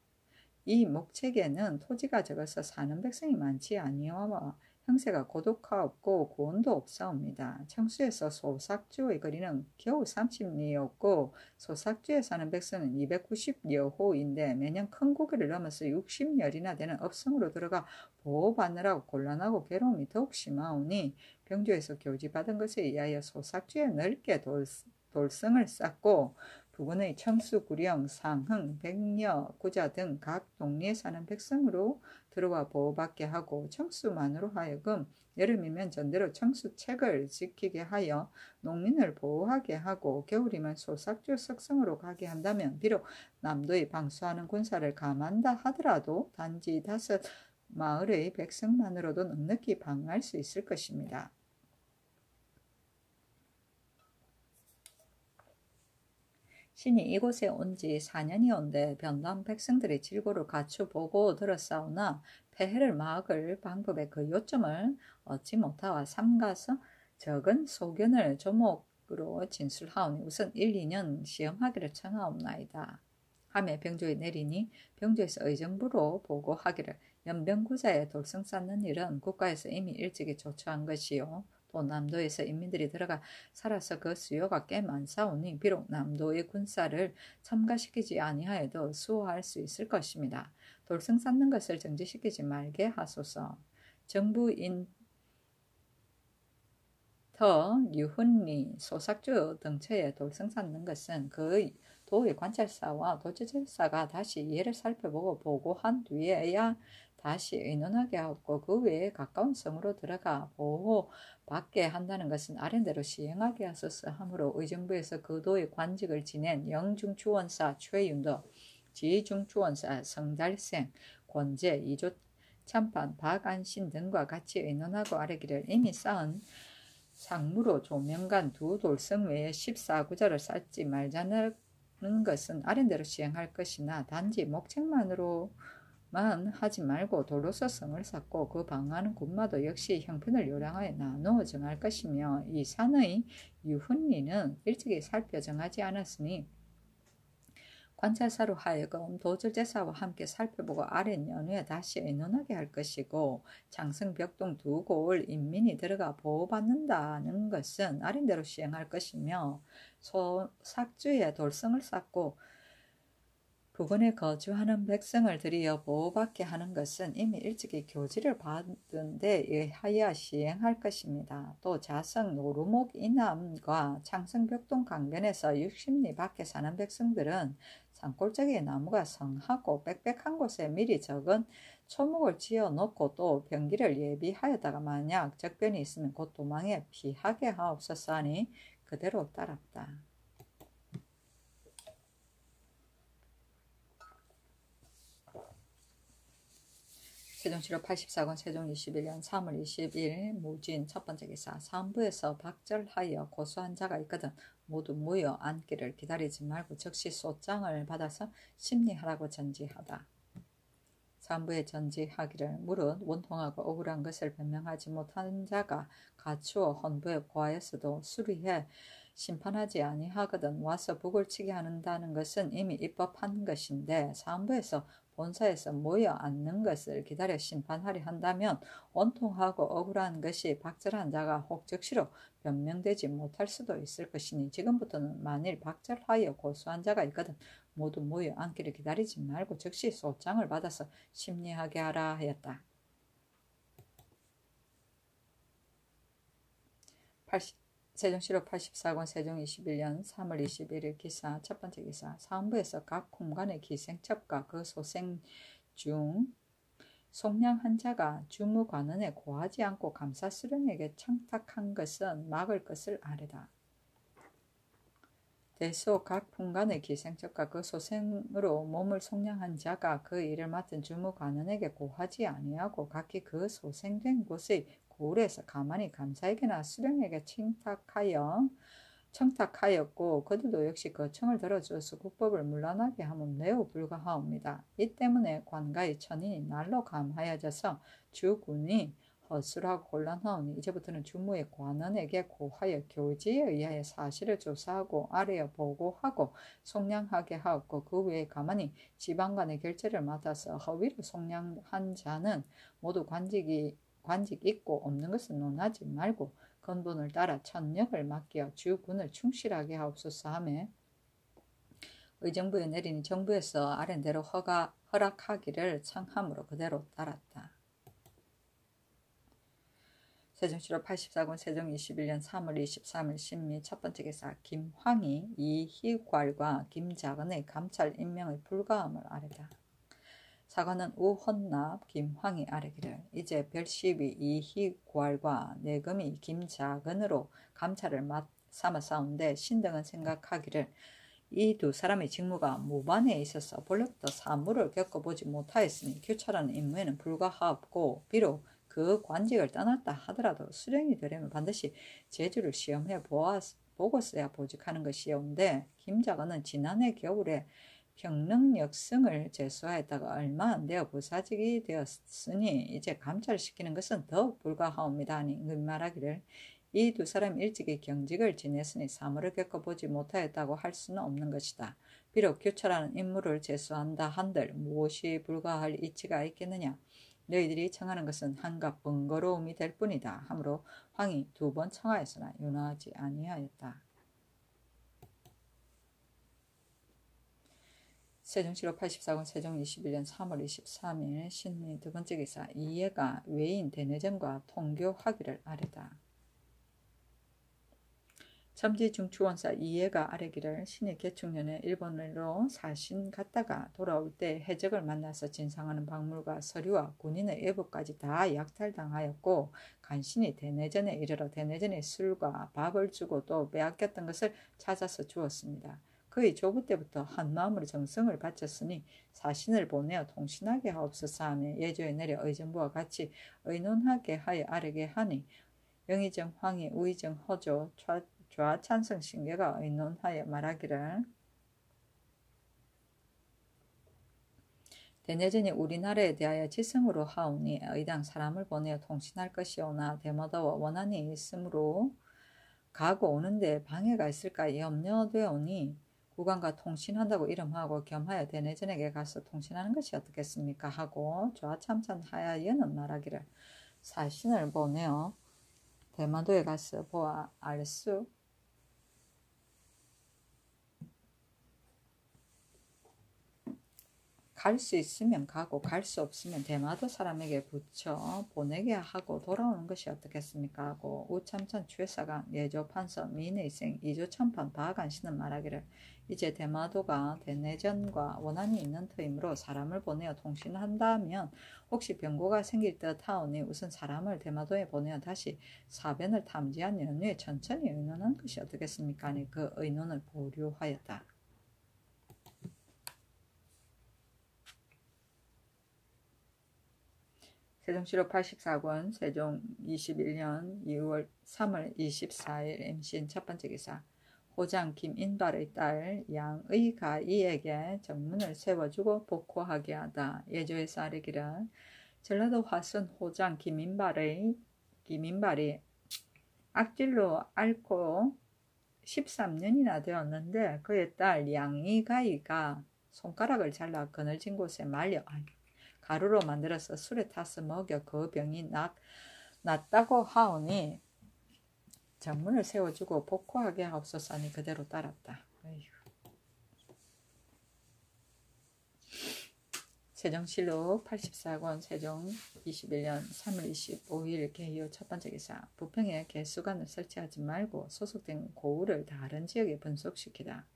이 목책에는 토지가 적어서 사는 백성이 많지 아니하며 형세가 고독하옵고 고온도 없사옵니다. 청수에서 소삭주의 거리는 겨우 30리였고 소삭주에 사는 백성은 290여호인데 매년 큰 고기를 넘어서 60열이나 되는 업성으로 들어가 보호받느라고 곤란하고 괴로움이 더욱 심하오니 병조에서 교지받은 것에 의하여 소삭주에 넓게 돌성을 쌓고 부근의 청수, 구령, 상흥, 백녀, 구자 등 각 동리에 사는 백성으로 들어와 보호받게 하고 청수만으로 하여금 여름이면 전대로 청수책을 지키게 하여 농민을 보호하게 하고 겨울이면 소삭주 석성으로 가게 한다면 비록 남도에 방수하는 군사를 감한다 하더라도 단지 5 마을의 백성만으로도 넉넉히 방어할 수 있을 것입니다. 신이 이곳에 온 지 4년이온데 변방 백성들이 질고를 갖추보고 들었사오나 폐해를 막을 방법의 그 요점을 얻지 못하와 삼가서 적은 소견을 조목으로 진술하오니 우선 1, 2년 시험하기를 청하옵나이다. 하며 병조에 내리니 병조에서 의정부로 보고하기를 연병구자에 돌성 쌓는 일은 국가에서 이미 일찍이 조처한 것이요. 또 남도에서 인민들이 들어가 살아서 그 수요가 꽤 많사오니 비록 남도의 군사를 첨가시키지 아니하여도 수호할 수 있을 것입니다. 돌성 쌓는 것을 정지시키지 말게 하소서. 정부인 더 유훈리 소삭주 등처에 돌성 쌓는 것은 그 도의 관찰사와 도지절사가 다시 이해를 살펴보고 보고한 뒤에야 다시 의논하게 하고 그 외에 가까운 성으로 들어가 보호받게 한다는 것은 아랜대로 시행하게 하소서 하므로 의정부에서 그 도의 관직을 지낸 영중추원사 최윤도, 지중추원사 성달생, 권제, 이조 참판, 박안신 등과 같이 의논하고 아뢰기를 이미 쌓은 상무로 조명간 두 돌성 외에 14구자를 쌓지 말자는 것은 아랜대로 시행할 것이나 단지 목책만으로만 하지 말고 돌로서 성을 쌓고 그 방하는 군마도 역시 형편을 요량하여 나누어 정할 것이며 이 산의 유훈리는 일찍이 살펴 정하지 않았으니 관찰사로 하여금 도절제사와 함께 살펴보고 아랫 연후에 다시 의논하게 할 것이고 장성벽동 두 곳 인민이 들어가 보호받는다는 것은 아랜대로 시행할 것이며 소삭주에 돌성을 쌓고 부근에 거주하는 백성을 들이어 보호받게 하는 것은 이미 일찍이 교지를 받은 데 의하여 시행할 것입니다. 또 자성 노루목 이남과 창성벽동 강변에서 60리 밖에 사는 백성들은 산골짜기에 나무가 성하고 빽빽한 곳에 미리 적은 초목을 지어 놓고 또 병기를 예비하여다가 만약 적변이 있으면 곧 도망해 피하게 하옵소서 하니 그대로 따랐다. 세종시로 84권 세종 21년 3월 20일 무진 첫번째 기사. 사헌부에서 박절하여 고소한 자가 있거든 모두 모여 앉기를 기다리지 말고 즉시 소장을 받아서 심리하라고 전지하다. 사헌부에 전지하기를 무릇 원통하고 억울한 것을 변명하지 못한 자가 갖추어 헌부에 고하였어도 수리해 심판하지 아니하거든 와서 북을 치게 한다는 것은 이미 입법한 것인데 사헌부에서 본사에서 모여 앉는 것을 기다려 심판하려 한다면 원통하고 억울한 것이 박절한 자가 혹 즉시로 변명되지 못할 수도 있을 것이니 지금부터는 만일 박절하여 고소한 자가 있거든 모두 모여 앉기를 기다리지 말고 즉시 소장을 받아서 심리하게 하라 하였다. 80 세종시로 84권 세종 21년 3월 21일 기사 첫번째 기사. 사헌부에서 각 공간의 기생첩과 그 소생 중 속량한 자가 주무관원에 고하지 않고 감사수령에게 청탁한 것은 막을 것을 아뢰다. 대소 각 분간의 기생첩과 그 소생으로 몸을 속량한 자가 그 일을 맡은 주무관원에게 고하지 아니하고 각기 그 소생된 곳의 고을에서 가만히 감사에게나 수령에게 청탁하였고 그들도 역시 그 청을 들어주어서 국법을 문란하게 하면 매우 불가하옵니다. 이 때문에 관가의 천인이 날로 감하여져서 주군이 허술하고 곤란하오니 이제부터는 주무의 관원에게 고하여 교지에 의하여 사실을 조사하고 아뢰어 보고하고 속량하게 하옵고 그 외에 가만히 지방간의 결재를 맡아서 허위로 속량한 자는 모두 관직 있고 없는 것은 논하지 말고 건본을 따라 천력을 맡겨 주군을 충실하게 하옵소서 하며 의정부에 내리니 정부에서 아랜대로 허락하기를 청함으로 그대로 따랐다. 세종시로 84권 세종 21년 3월 23일 신미 첫번째 기사. 김황이 이희괄과 김자근의 감찰 임명의 불가함을 아뢰다. 사관은 우헌납 김황이 아뢰기를 이제 별시위 이희괄과 내금이 김자근으로 감찰을 삼아싸운데 신등은 생각하기를 이 두 사람의 직무가 무반에 있어서 본래부터 사무를 겪어보지 못하였으니 규찰하는 임무에는 불가하옵고 비록 그 관직을 떠났다 하더라도 수령이 되려면 반드시 제주를 시험해 보고서야 보직하는 것이온데 김작은은 지난해 겨울에 평릉역승을 제수하였다가 얼마 안 되어 부사직이 되었으니 이제 감찰시키는 것은 더욱 불가하옵니다 하니 말하기를 이 두 사람 일찍이 경직을 지냈으니 사물을 겪어보지 못하였다고 할 수는 없는 것이다. 비록 규철하는 임무를 제수한다 한들 무엇이 불가할 이치가 있겠느냐. 너희들이 청하는 것은 한갓 번거로움이 될 뿐이다. 하므로 황이 2번 청하였으나 윤허하지 아니하였다. 세종시로 84권 세종 21년 3월 23일 신미 2번째 기사 이해가 외인 대내전과 통교하기를 아뢰다. 첨지중추원사 이해가 아뢰기를 신이 개축년에 일본으로 사신 갔다가 돌아올 때 해적을 만나서 진상하는 박물과 서류와 군인의 예부까지 다 약탈당하였고 간신히 대내전에 이르러 대내전에 술과 밥을 주고 또 빼앗겼던 것을 찾아서 주었습니다. 그의 조부 때부터 한마음으로 정성을 바쳤으니 사신을 보내어 통신하게 하옵소서 하며 예조에 내려 의정부와 같이 의논하게 하여 아뢰게 하니 영의정 황희 우의정 허조 좌찬성 신계가 의논하여 말하기를 대내전이 우리나라에 대하여 지성으로 하오니 의당 사람을 보내어 통신할 것이오나 대마다와 원한이 있으므로 가고 오는데 방해가 있을까 염려되오니 국왕과 통신한다고 이름하고 겸하여 대내전에게 가서 통신하는 것이 어떻겠습니까 하고 좌참찬하여는 말하기를 사신을 보내어 대마도에 가서 보아 알수 갈 수 있으면 가고 갈 수 없으면 대마도 사람에게 붙여 보내게 하고 돌아오는 것이 어떻겠습니까 하고 우참천 주회사관 예조판서 민의생 이조천판 바간씨는 말하기를 이제 대마도가 대내전과 원한이 있는 터이므로 사람을 보내어 통신한다면 혹시 병고가 생길 듯 하오니 우선 사람을 대마도에 보내어 다시 사변을 탐지한 연후에 천천히 의논한 것이 어떻겠습니까 하니 그 의논을 보류하였다. 세종시로 84권 세종 21년 3월 24일 MCN 첫번째 기사 호장 김인발의 딸 양의가 이에게 정문을 세워주고 복호하게 하다. 예조에서 아뢰기를 전라도 화순 호장 김인발이 악질로 앓고 13년이나 되었는데 그의 딸 양의가이가 손가락을 잘라 그늘진 곳에 말려 가루로 만들어서 술에 타서 먹여 그 병이 낫다고 하오니 정문을 세워주고 복호하게 하옵소서 하니 그대로 따랐다. 세종실록 84권 세종 21년 3월 25일 개요 첫번째 기사 부평에 개수관을 설치하지 말고 소속된 고우를 다른 지역에 분속시키다.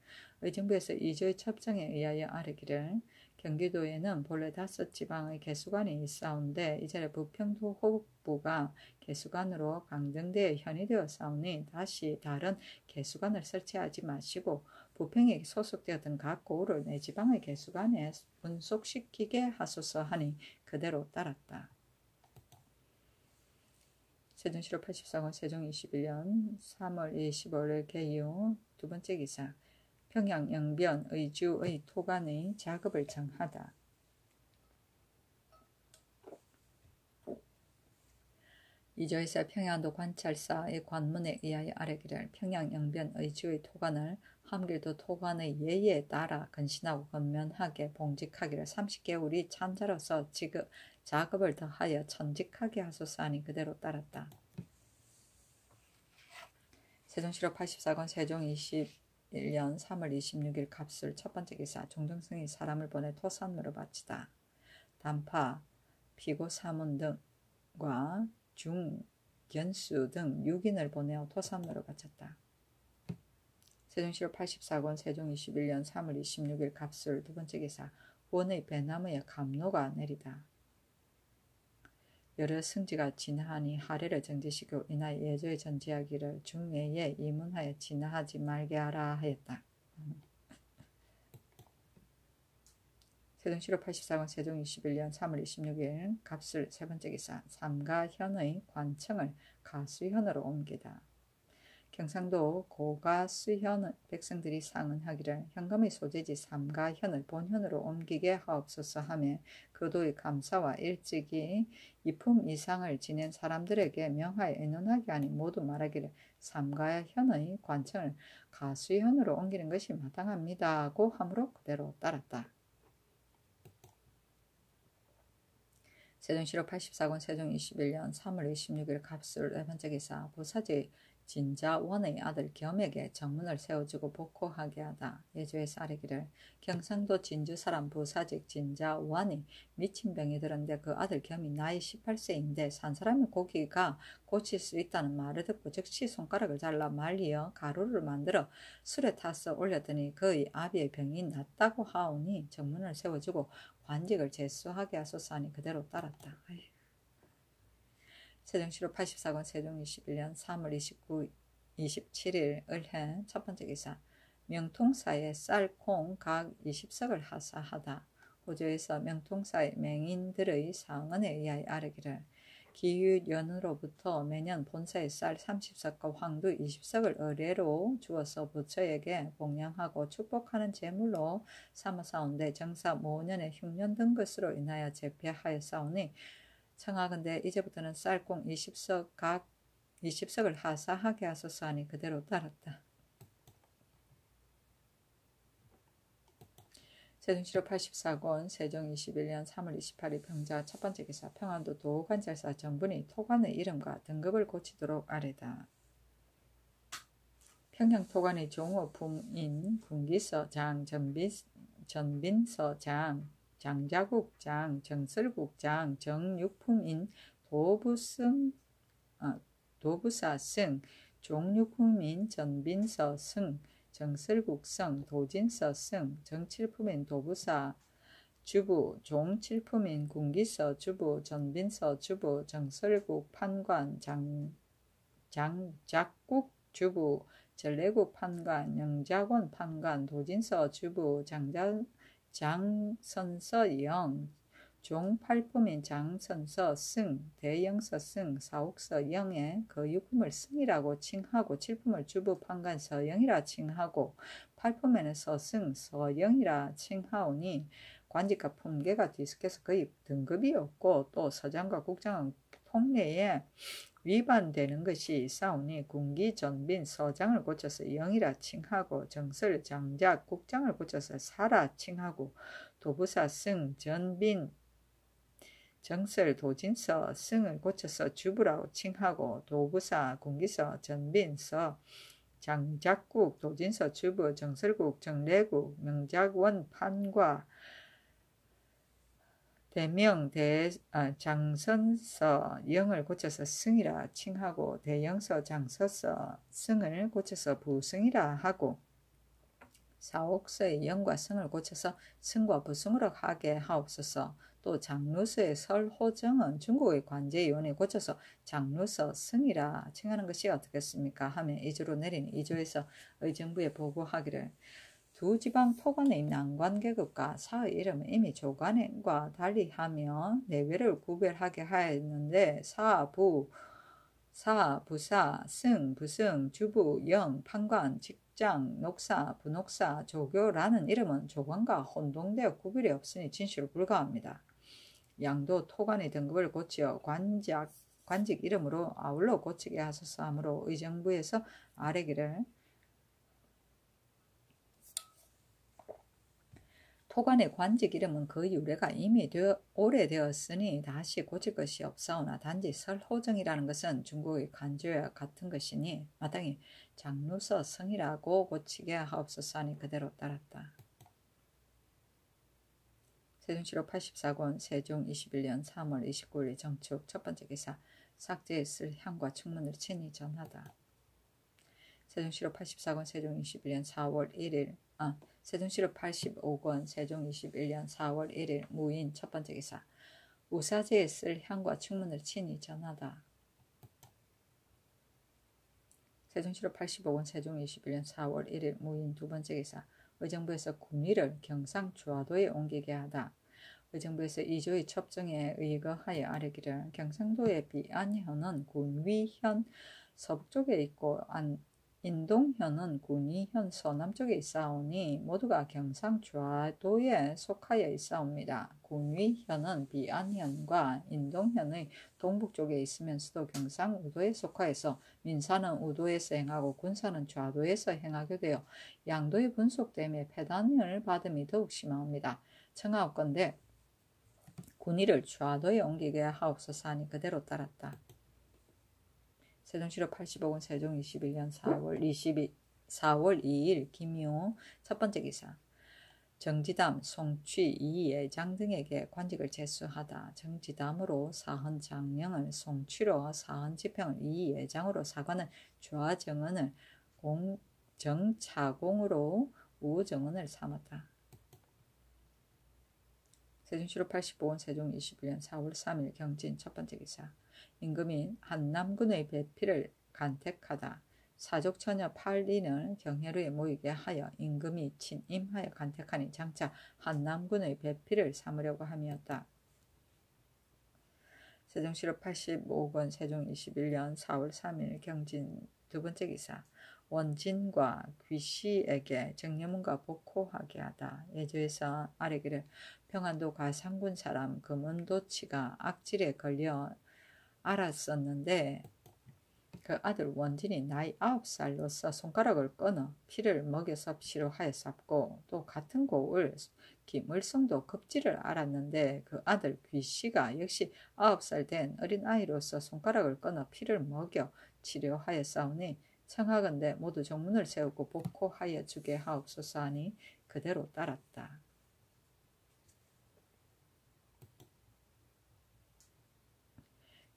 의정부에서 이조의 첩정에 의하여 아뢰기를 경기도에는 본래 5지방의 개수관이 있사온데 이전에 부평도 호북부가 개수관으로 강등되어 현이되어 사오니 다시 다른 개수관을 설치하지 마시고 부평에 소속되었던 각 고우를 내 지방의 개수관에 분속시키게 하소서 하니 그대로 따랐다. 세종시로 84권 세종 21년 3월 25일 개요 두번째 기사 평양 영변 의주의 토관의 작업을 정하다. 이조에서 평양도 관찰사의 관문에 의하여 아뢰기를 평양 영변 의주의 토관을 함길도 토관의 예에 따라 근신하고 건면하게 봉직하기를 30개월이 찬자로서 작업을 더하여 천직하게 하소서 하니 그대로 따랐다. 세종시로 84권 세종 21년 3월 26일 갑술 첫번째 기사 종정승이 사람을 보내 토산으로 바치다. 단파, 피고 사문 등과 중, 견수 등 6인을 보내어 토산으로 바쳤다. 세종시로 84권 세종 21년 3월 26일 갑술 두번째 기사 원의 배나무에 감로가 내리다. 여러 승지가 진하하니 하례를 정지시키고 이날 예조에 전지하기를 중예에 이문하여 진하하지 말게 하라 하였다. 세종시로 84권 세종 21년 3월 26일 갑술 세번째 기사 삼가현의 관청을 가수현으로 옮기다. 경상도 고가수현 백성들이 상언하기를 현금의 소재지 삼가현을 본현으로 옮기게 하옵소서 하며 교도의 감사와 일찍이 이품 이상을 지낸 사람들에게 명하여 의논하게 하니 모두 말하기를 삼가현의 관청을 가수현으로 옮기는 것이 마땅합니다고 하므로 그대로 따랐다. 세종시로 84권 세종 21년 3월 26일 갑술 네 번째 기사 부사지 진자원의 아들 겸에게 정문을 세워주고 복호하게 하다. 예조에서 아뢰기를 경상도 진주 사람 부사직 진자원이 미친 병이 들었는데 그 아들 겸이 나이 18세인데 산 사람의 고기가 고칠 수 있다는 말을 듣고 즉시 손가락을 잘라 말리어 가루를 만들어 술에 타서 올렸더니 그의 아비의 병이 낫다고 하오니 정문을 세워주고 관직을 제수하게 하소서 하니 그대로 따랐다. 세종시로 84권 세종 21년 3월 27일 을해 첫 번째 기사 명통사에 쌀, 콩, 각 20석을 하사하다. 호조에서 명통사의 맹인들의 상언에 의하여 아뢰기를 기유년으로부터 매년 본사에 쌀 30석과 황두 20석을 의뢰로 주어서 부처에게 봉양하고 축복하는 제물로 삼아사온데 정사 5년에 흉년 든 것으로 인하여 제폐하였사오니 청하건대 이제부터는 쌀콩 20석 각 20석을 하사하게 하소서 하니 그대로 따랐다. 세종시로 84권 세종 21년 3월 28일 평자 첫 번째 기사 평안도 도관찰사 정분이 토관의 이름과 등급을 고치도록 아뢰다. 평양 토관의 종호품인 군기서장, 전빈서장, 장자국장, 정설국장, 정육품인 도부사승, 종육품인 전빈서승, 정설국성, 도진서승, 정칠품인 도부사 주부, 종칠품인 군기서 주부, 전빈서 주부, 정설국 판관, 장작국 주부, 전래국 판관, 영자권 판관, 도진서 주부, 장선서 영, 종팔품인 장선서 승, 대영서 승, 사옥서 영에 그 육품을 승이라고 칭하고 칠품을 주부 판관 서영이라 칭하고 팔품에는 서승, 서영이라 칭하오니 관직과 품계가 뒤섞여서 거의 등급이 없고 또 서장과 국장은 통례에 위반되는 것이 있사오니 군기, 전빈, 서장을 고쳐서 영이라 칭하고 정설, 장작, 국장을 고쳐서 사라 칭하고 도부사, 승, 전빈, 정설, 도진서, 승을 고쳐서 주부라고 칭하고 도부사, 군기서, 전빈, 서, 장작국, 도진서, 주부, 정설국, 정례국, 명작원, 판과 대명, 장선서, 영을 고쳐서 승이라 칭하고 대영서, 장서서, 승을 고쳐서 부승이라 하고 사옥서의 영과 승을 고쳐서 승과 부승으로 하게 하옵소서. 또 장루서의 설호정은 중국의 관제위원회 고쳐서 장루서 승이라 칭하는 것이 어떻겠습니까? 하며 이조로 내린 이조에서 의정부에 보고하기를 두 지방 토관의 난관계급과 사의 이름은 이미 조관과 달리하며 내외를 구별하게 하였는데 사, 부사, 승, 부승, 주부, 영, 판관, 직장, 녹사, 부녹사, 조교라는 이름은 조관과 혼동되어 구별이 없으니 진실로 불가합니다. 양도 토관의 등급을 고치어 관직 이름으로 아울러 고치게 하소서 하므로 의정부에서 아뢰기를 토관의 관직 이름은 그 유래가 이미 오래되었으니 다시 고칠 것이 없사오나 단지 설호정이라는 것은 중국의 간주와 같은 것이니 마땅히 장루서 성이라고 고치게 하옵소서 하니 그대로 따랐다. 세종시로 84권 세종 21년 3월 29일 정축 첫 번째 기사 삭제에 쓸 향과 충문을 친히 전하다. 세종시로 84권 세종 21년 4월 1일 세종시로 85권 세종 21년 4월 1일 무인 첫 번째 기사 우사제에 쓸 향과 충문을 친히 전하다. 세종시로 85권 세종 21년 4월 1일 무인 두 번째 기사 의정부에서 군위를 경상 주화도에 옮기게 하다. 의정부에서 이조의 첩정에 의거하여 아뢰기를 경상도의 비안현은 군위현 서북쪽에 있고 인동현은 군위현 서남쪽에 있사오니 모두가 경상좌도에 속하여 있사옵니다. 군위현은 비안현과 인동현의 동북쪽에 있으면서도 경상우도에 속하여서 민사는 우도에서 행하고 군사는 좌도에서 행하게 되어 양도의 분속됨에 패단을 받음이 더욱 심합니다. 청하옵건대 군위를 좌도에 옮기게 하옵소서 하니 그대로 따랐다. 세종시로 85권 세종 21년 4월 2일 김용 첫 번째 기사. 정지담, 송취, 이예장 등에게 관직을 제수하다. 정지담으로 사헌 장령을, 송취로 사헌 지평을, 이예장으로 사관을, 좌정언을, 정차공으로 우정언을 삼았다. 세종시로 85권 세종 21년 4월 3일 경진 첫 번째 기사. 임금이 한남군의 배필을 간택하다. 사족처녀 8인을 경회로에 모이게 하여 임금이 친임하여 간택하니 장차 한남군의 배필을 삼으려고 함이었다. 세종시로 85권 세종 21년 4월 3일 경진 두 번째 기사. 원진과 귀씨에게 정려문과 복호하게 하다. 예조에서 아래기를 평안도 가상군 사람 금은도치가 악질에 걸려 알았었는데 그 아들 원진이 나이 9살로서 손가락을 끊어 피를 먹여서 치료하였었고 또 같은 고을 김을성도 급지를 알았는데 그 아들 귀씨가 역시 9살 된 어린아이로서 손가락을 끊어 피를 먹여 치료하였사오니 청하건대 모두 정문을 세우고 복호하여 주게 하옵소서 하니 그대로 따랐다.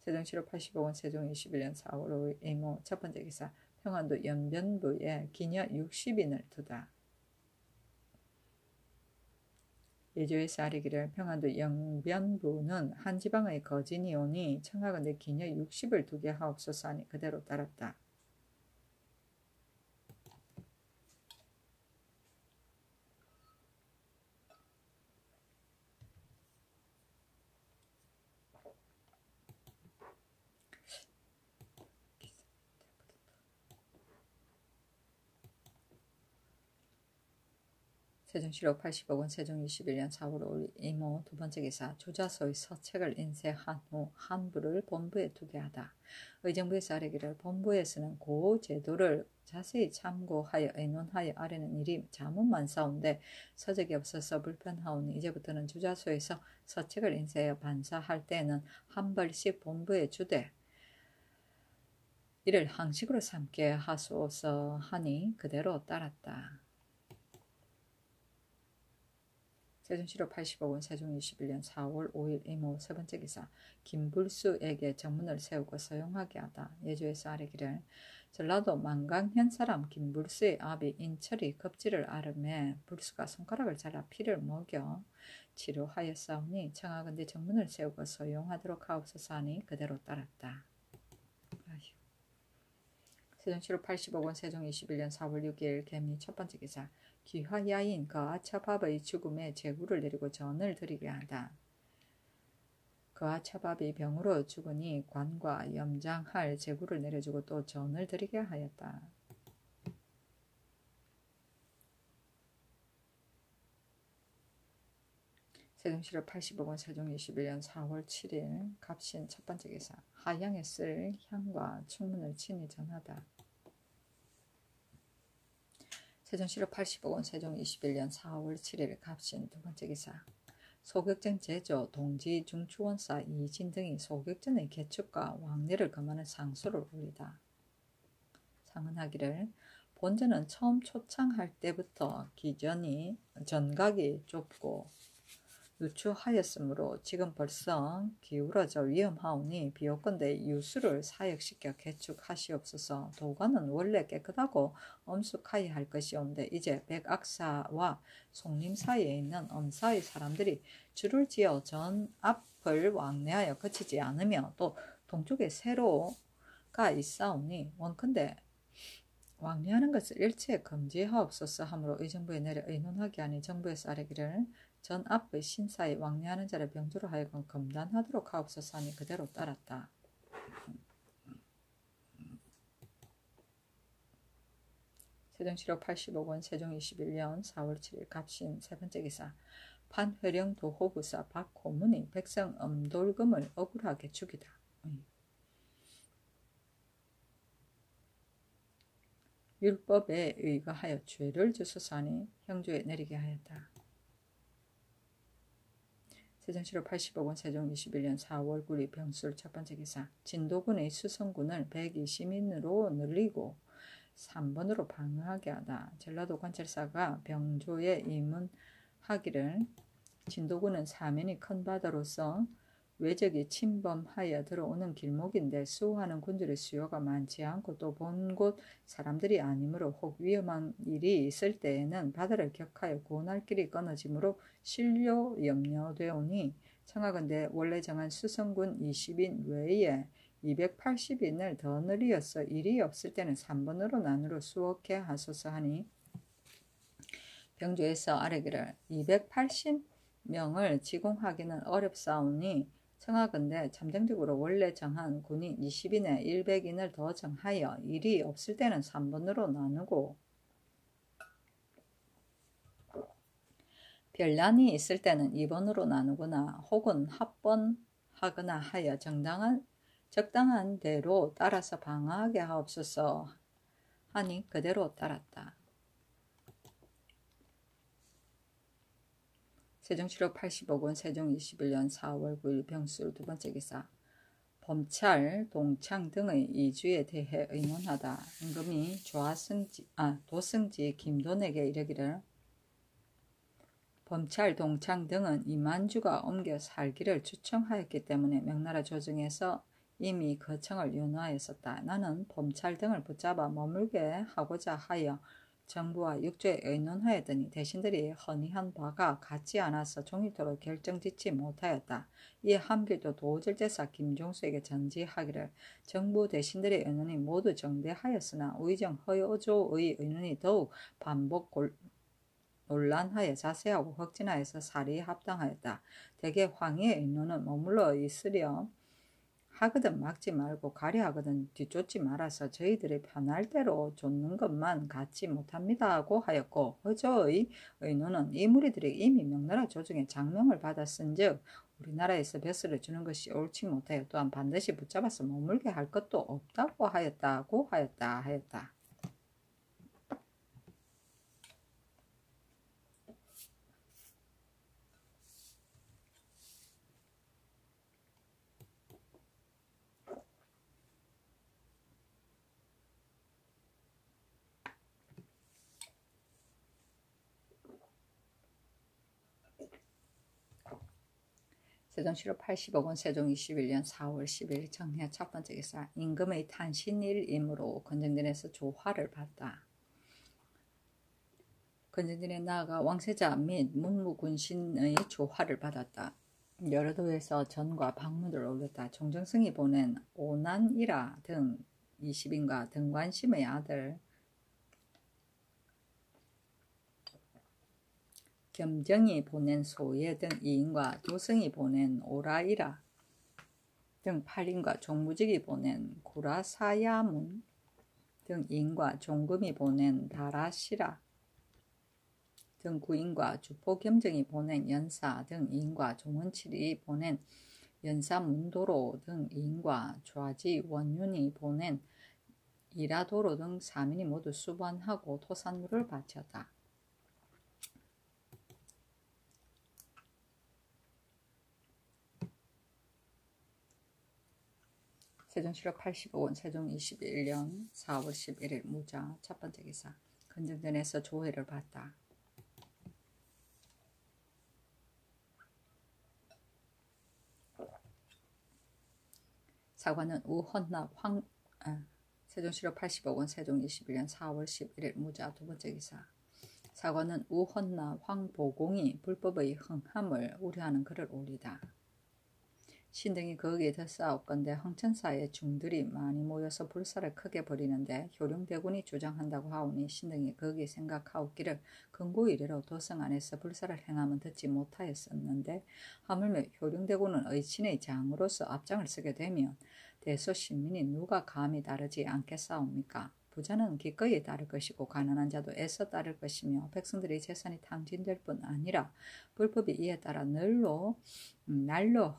세종시로 85권 세종 21년 4월 5일 이모 첫 번째 기사. 평안도 연변부에 기녀 60인을 두다. 예조에서 아뢰기를 평안도 연변부는 한 지방의 거진이오니 청하건대 기녀 60을 두게 하옵소서 하니 그대로 따랐다. 세종시로 80억원 세종 21년 4월 5일 이모 두 번째 기사. 조자소의 서책을 인쇄한 후 한부를 본부에 두게 하다. 의정부에서 아뢰기를 본부에서는 고 제도를 자세히 참고하여 의논하여 아뢰는 일이 자문만사온데 서적이 없어서 불편하오니 이제부터는 조자소에서 서책을 인쇄하여 반사할 때에는 한 벌씩 본부에 주되 이를 항식으로 삼게 하소서 하니 그대로 따랐다. 세종시로 80억원 세종 21년 4월 5일 이모 세 번째 기사. 김불수에게 정문을 세우고 서용하게 하다. 예조에서 아뢰기를 전라도 만강현 사람 김불수의 아비 인철이 급지를 앓음에 불수가 손가락을 잘라 피를 먹여 치료하였사오니 청하건대 정문을 세우고 서용하도록 하옵소서 하니 그대로 따랐다. 세종시로 80억원 세종 21년 4월 6일 개미 첫 번째 기사. 귀화야인 그 아차밥의 죽음에 제구를 내리고 전을 드리게 하다. 그 아차밥이 병으로 죽으니 관과 염장할 제구를 내려주고 또 전을 드리게 하였다. 세종시로 80억원 세종 21년 4월 7일 갑신 첫 번째 기사. 하양에 쓸 향과 충문을 친히 전하다. 세종시로 80억원 세종 21년 4월 7일 갑신 두 번째 기사. 소격전 제조 동지 중추원사 이진 등이 소격전의 개축과 왕래를 금하는 상소를 올리다. 상언하기를 본전은 처음 초창할 때부터 기전이 전각이 좁고 누추하였으므로 지금 벌써 기울어져 위험하오니 비옵건대 유수를 사역시켜 개축하시옵소서. 도관은 원래 깨끗하고 엄숙하여 할 것이온데 이제 백악사와 송림 사이에 있는 엄사의 사람들이 줄을 지어 전 앞을 왕래하여 거치지 않으며 또 동쪽에 세로가 있사오니 원컨대 왕래하는 것을 일체 금지하옵소서 하므로 의정부에 내려 의논하게 하니 정부에서 아뢰기를 전 앞의 신사에 왕래하는 자를 병조로 하여금 금단하도록 하옵소서 하니 그대로 따랐다. 세종시로 80억 원 세종 21년 4월 7일 갑신 세 번째 기사. 판회령 도호부사 박호문이 백성 엄돌금을 억울하게 죽이다. 율법에 의거하여 죄를 주소사니 형조에 내리게 하였다. 세종시로 80억 원 세종 21년 4월 9일 병술 첫 번째 기사. 진도군의 수성군을 120인으로 늘리고 3번으로 방어하게 하다. 전라도 관찰사가 병조에 입문하기를 진도군은 사면이 큰 바다로서 외적이 침범하여 들어오는 길목인데 수호하는 군주의 수요가 많지 않고 또 본 곳 사람들이 아니므로 혹 위험한 일이 있을 때에는 바다를 격하여 구원할 길이 끊어지므로 신료 염려되오니 청하건대 원래 정한 수성군 20인 외에 280인을 더 늘리어서 일이 없을 때는 3번으로 나누어 수억해 하소서 하니 병조에서 아뢰기를 280명을 지공하기는 어렵사오니 청하건대 잠정적으로 원래 정한 군인 20인에 100인을 더 정하여 일이 없을 때는 3번으로 나누고 별난이 있을 때는 2번으로 나누거나 혹은 합번하거나 하여 적당한 대로 따라서 방어하게 하옵소서 하니 그대로 따랐다. 세종시로 80억 원 세종 21년 4월 9일 병술 두 번째 기사. 범찰, 동창 등의 이주에 대해 의논하다. 임금이 도승지 김돈에게 이르기를 범찰, 동창 등은 이만주가 옮겨 살기를 추청하였기 때문에 명나라 조정에서 이미 그 청을 윤호하였었다. 나는 범찰 등을 붙잡아 머물게 하고자 하여 정부와 육조에 의논하였더니 대신들이 헌의한 바가 같지 않아서 종일토록 결정짓지 못하였다. 이에 함길도 도질제사 김종수에게 전지하기를 정부 대신들의 의논이 모두 정대하였으나 우의정 허여조의 의논이 더욱 반복 논란하여 자세하고 혁진하여서 사리에 합당하였다. 대개 황희의 의논은 머물러 있으려 하거든 막지 말고 가려 하거든 뒤쫓지 말아서 저희들이 편할 대로 쫓는 것만 갖지 못합니다 하고 하였고 허조의 의논은 이 무리들이 이미 명나라 조정의 장명을 받았은즉 우리나라에서 벼슬을 주는 것이 옳지 못하여 또한 반드시 붙잡아서 머물게 할 것도 없다고 하였다고 하였다. 세종시로 80억 원 세종 21년 4월 10일 정해 첫 번째 기사. 임금의 탄신일이므로 건정전에서 조화를 받다. 건정전에 나아가 왕세자 및 문무군신의 조화를 받았다. 여러 도에서 전과 방문을 올렸다. 종정승이 보낸 오난이라 등 20인과 등관심의 아들 겸정이 보낸 소예 등 2인과 도승이 보낸 오라이라 등 8인과 종무직이 보낸 구라사야문 등 2인과 종금이 보낸 다라시라 등 9인과 주포겸정이 보낸 연사 등 2인과 종은칠이 보낸 연사문도로 등 2인과 좌지 원윤이 보낸 이라도로 등 3인이 모두 수반하고 토산물을 바쳤다. 세종시로 80억 원 세종 21년 4월 11일 무자 첫 번째 기사. 건정전에서 조회를 받다. 사관은 우헌납 세종시로 80억 원 세종 21년 4월 11일 무자 두 번째 기사. 사관은 우헌납 황보공이 불법의 흥함을 우려하는 글을 올리다. 신등이 거기에 들싸옵건대 흥천사의 중들이 많이 모여서 불사를 크게 벌이는데 효령대군이 주장한다고 하오니 신등이 거기에 생각하옵기를 근고 이래로 도성 안에서 불사를 행하면 듣지 못하였었는데 하물며 효령대군은 의친의 장으로서 앞장을 서게 되면 대소신민이 누가 감히 다르지 않겠사옵니까? 부자는 기꺼이 따를 것이고 가난한 자도 애써 따를 것이며 백성들의 재산이 탕진될 뿐 아니라 불법이 이에 따라 날로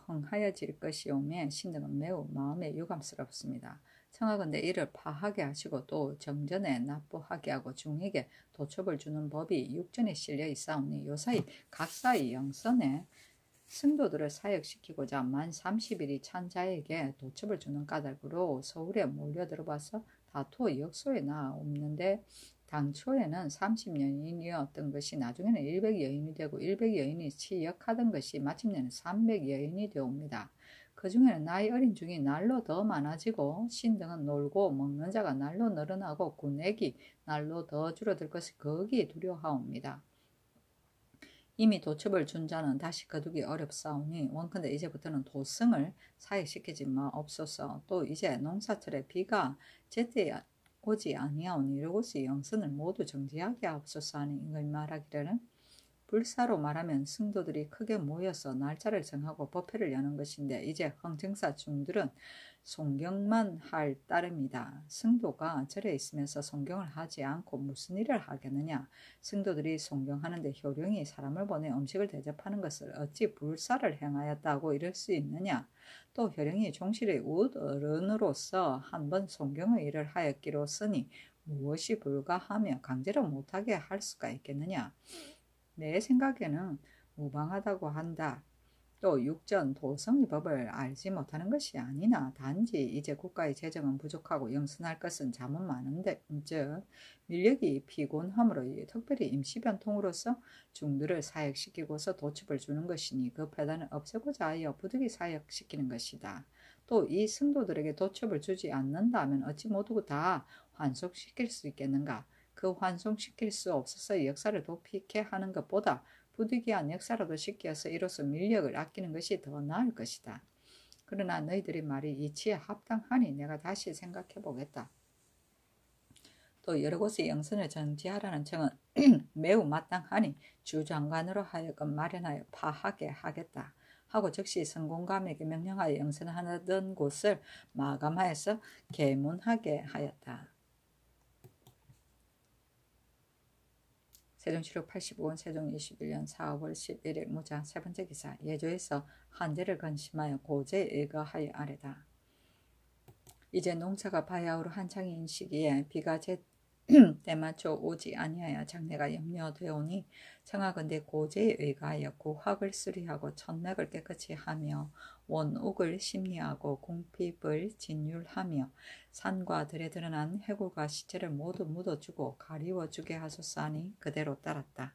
흥하여질 것이오매 신등은 매우 마음에 유감스럽습니다. 청하건대 이를 파하게 하시고 또 정전에 납부하게 하고 중에게 도첩을 주는 법이 육전에 실려 있사오니 요사이 각사의 영선에 승도들을 사역시키고자 만 30일이 찬 자에게 도첩을 주는 까닭으로 서울에 몰려들어와서 다투어 역소에 나옵는데 당초에는 30여인이었던 것이 나중에는 100여인이 되고 100여인이 치역하던 것이 마침내는 300여인이 되옵니다. 그 중에는 나이 어린 중이 날로 더 많아지고 신등은 놀고 먹는 자가 날로 늘어나고 군액이 날로 더 줄어들 것을 극이 두려워하옵니다. 이미 도첩을 준 자는 다시 거두기 어렵사오니 원컨대 이제부터는 도승을 사역시키지 마옵소서. 또 이제 농사철에 비가 제때 오지 아니하오니 이러고서 영선을 모두 정지하게 하옵소서 하니 이걸 말하기를 불사로 말하면 승도들이 크게 모여서 날짜를 정하고 법회를 여는 것인데 이제 흥증사 중들은 송경만 할 따름이다. 승도가 절에 있으면서 송경을 하지 않고 무슨 일을 하겠느냐. 승도들이 송경하는데 효령이 사람을 보내 음식을 대접하는 것을 어찌 불사를 행하였다고 이럴 수 있느냐. 또 효령이 종실의 우드 어른으로서 한번 송경의 일을 하였기로쓰니 무엇이 불가하며 강제로 못하게 할 수가 있겠느냐. 내 생각에는 무방하다고 한다. 또 육전 도성의 법을 알지 못하는 것이 아니나 단지 이제 국가의 재정은 부족하고 영선할 것은 자문 많은데 즉 민력이 피곤함으로 특별히 임시변통으로서 중들을 사역시키고서 도첩을 주는 것이니 그 폐단을 없애고자 하여 부득이 사역시키는 것이다. 또 이 승도들에게 도첩을 주지 않는다면 어찌 모두 다 환속시킬 수 있겠는가. 그 환송시킬 수 없어서 역사를 도피케 하는 것보다 부득이한 역사라도 시켜서 이로써 민력을 아끼는 것이 더 나을 것이다. 그러나 너희들의 말이 이치에 합당하니 내가 다시 생각해 보겠다. 또 여러 곳의 영선을 정지하라는 청은 매우 마땅하니 주장관으로 하여금 마련하여 파하게 하겠다. 하고 즉시 성공감에게 명령하여 영선하던 곳을 마감하여서 개문하게 하였다. 세종시록 85원 세종 21년 4월 11일 무자 세 번째 기사 예조에서 한제를 건심하여 고제에 의거하여 아래다. 이제 농사가 바야흐로 한창인 시기에 비가 때맞춰 오지 아니하여 장래가 염려되오니 청하건대 고제에 의거하여 구학을 수리하고 천맥을 깨끗이 하며 원욱을 심리하고 궁핍을 진율하며 산과 들에 드러난 해골과 시체를 모두 묻어주고 가리워주게 하소서 하니 그대로 따랐다.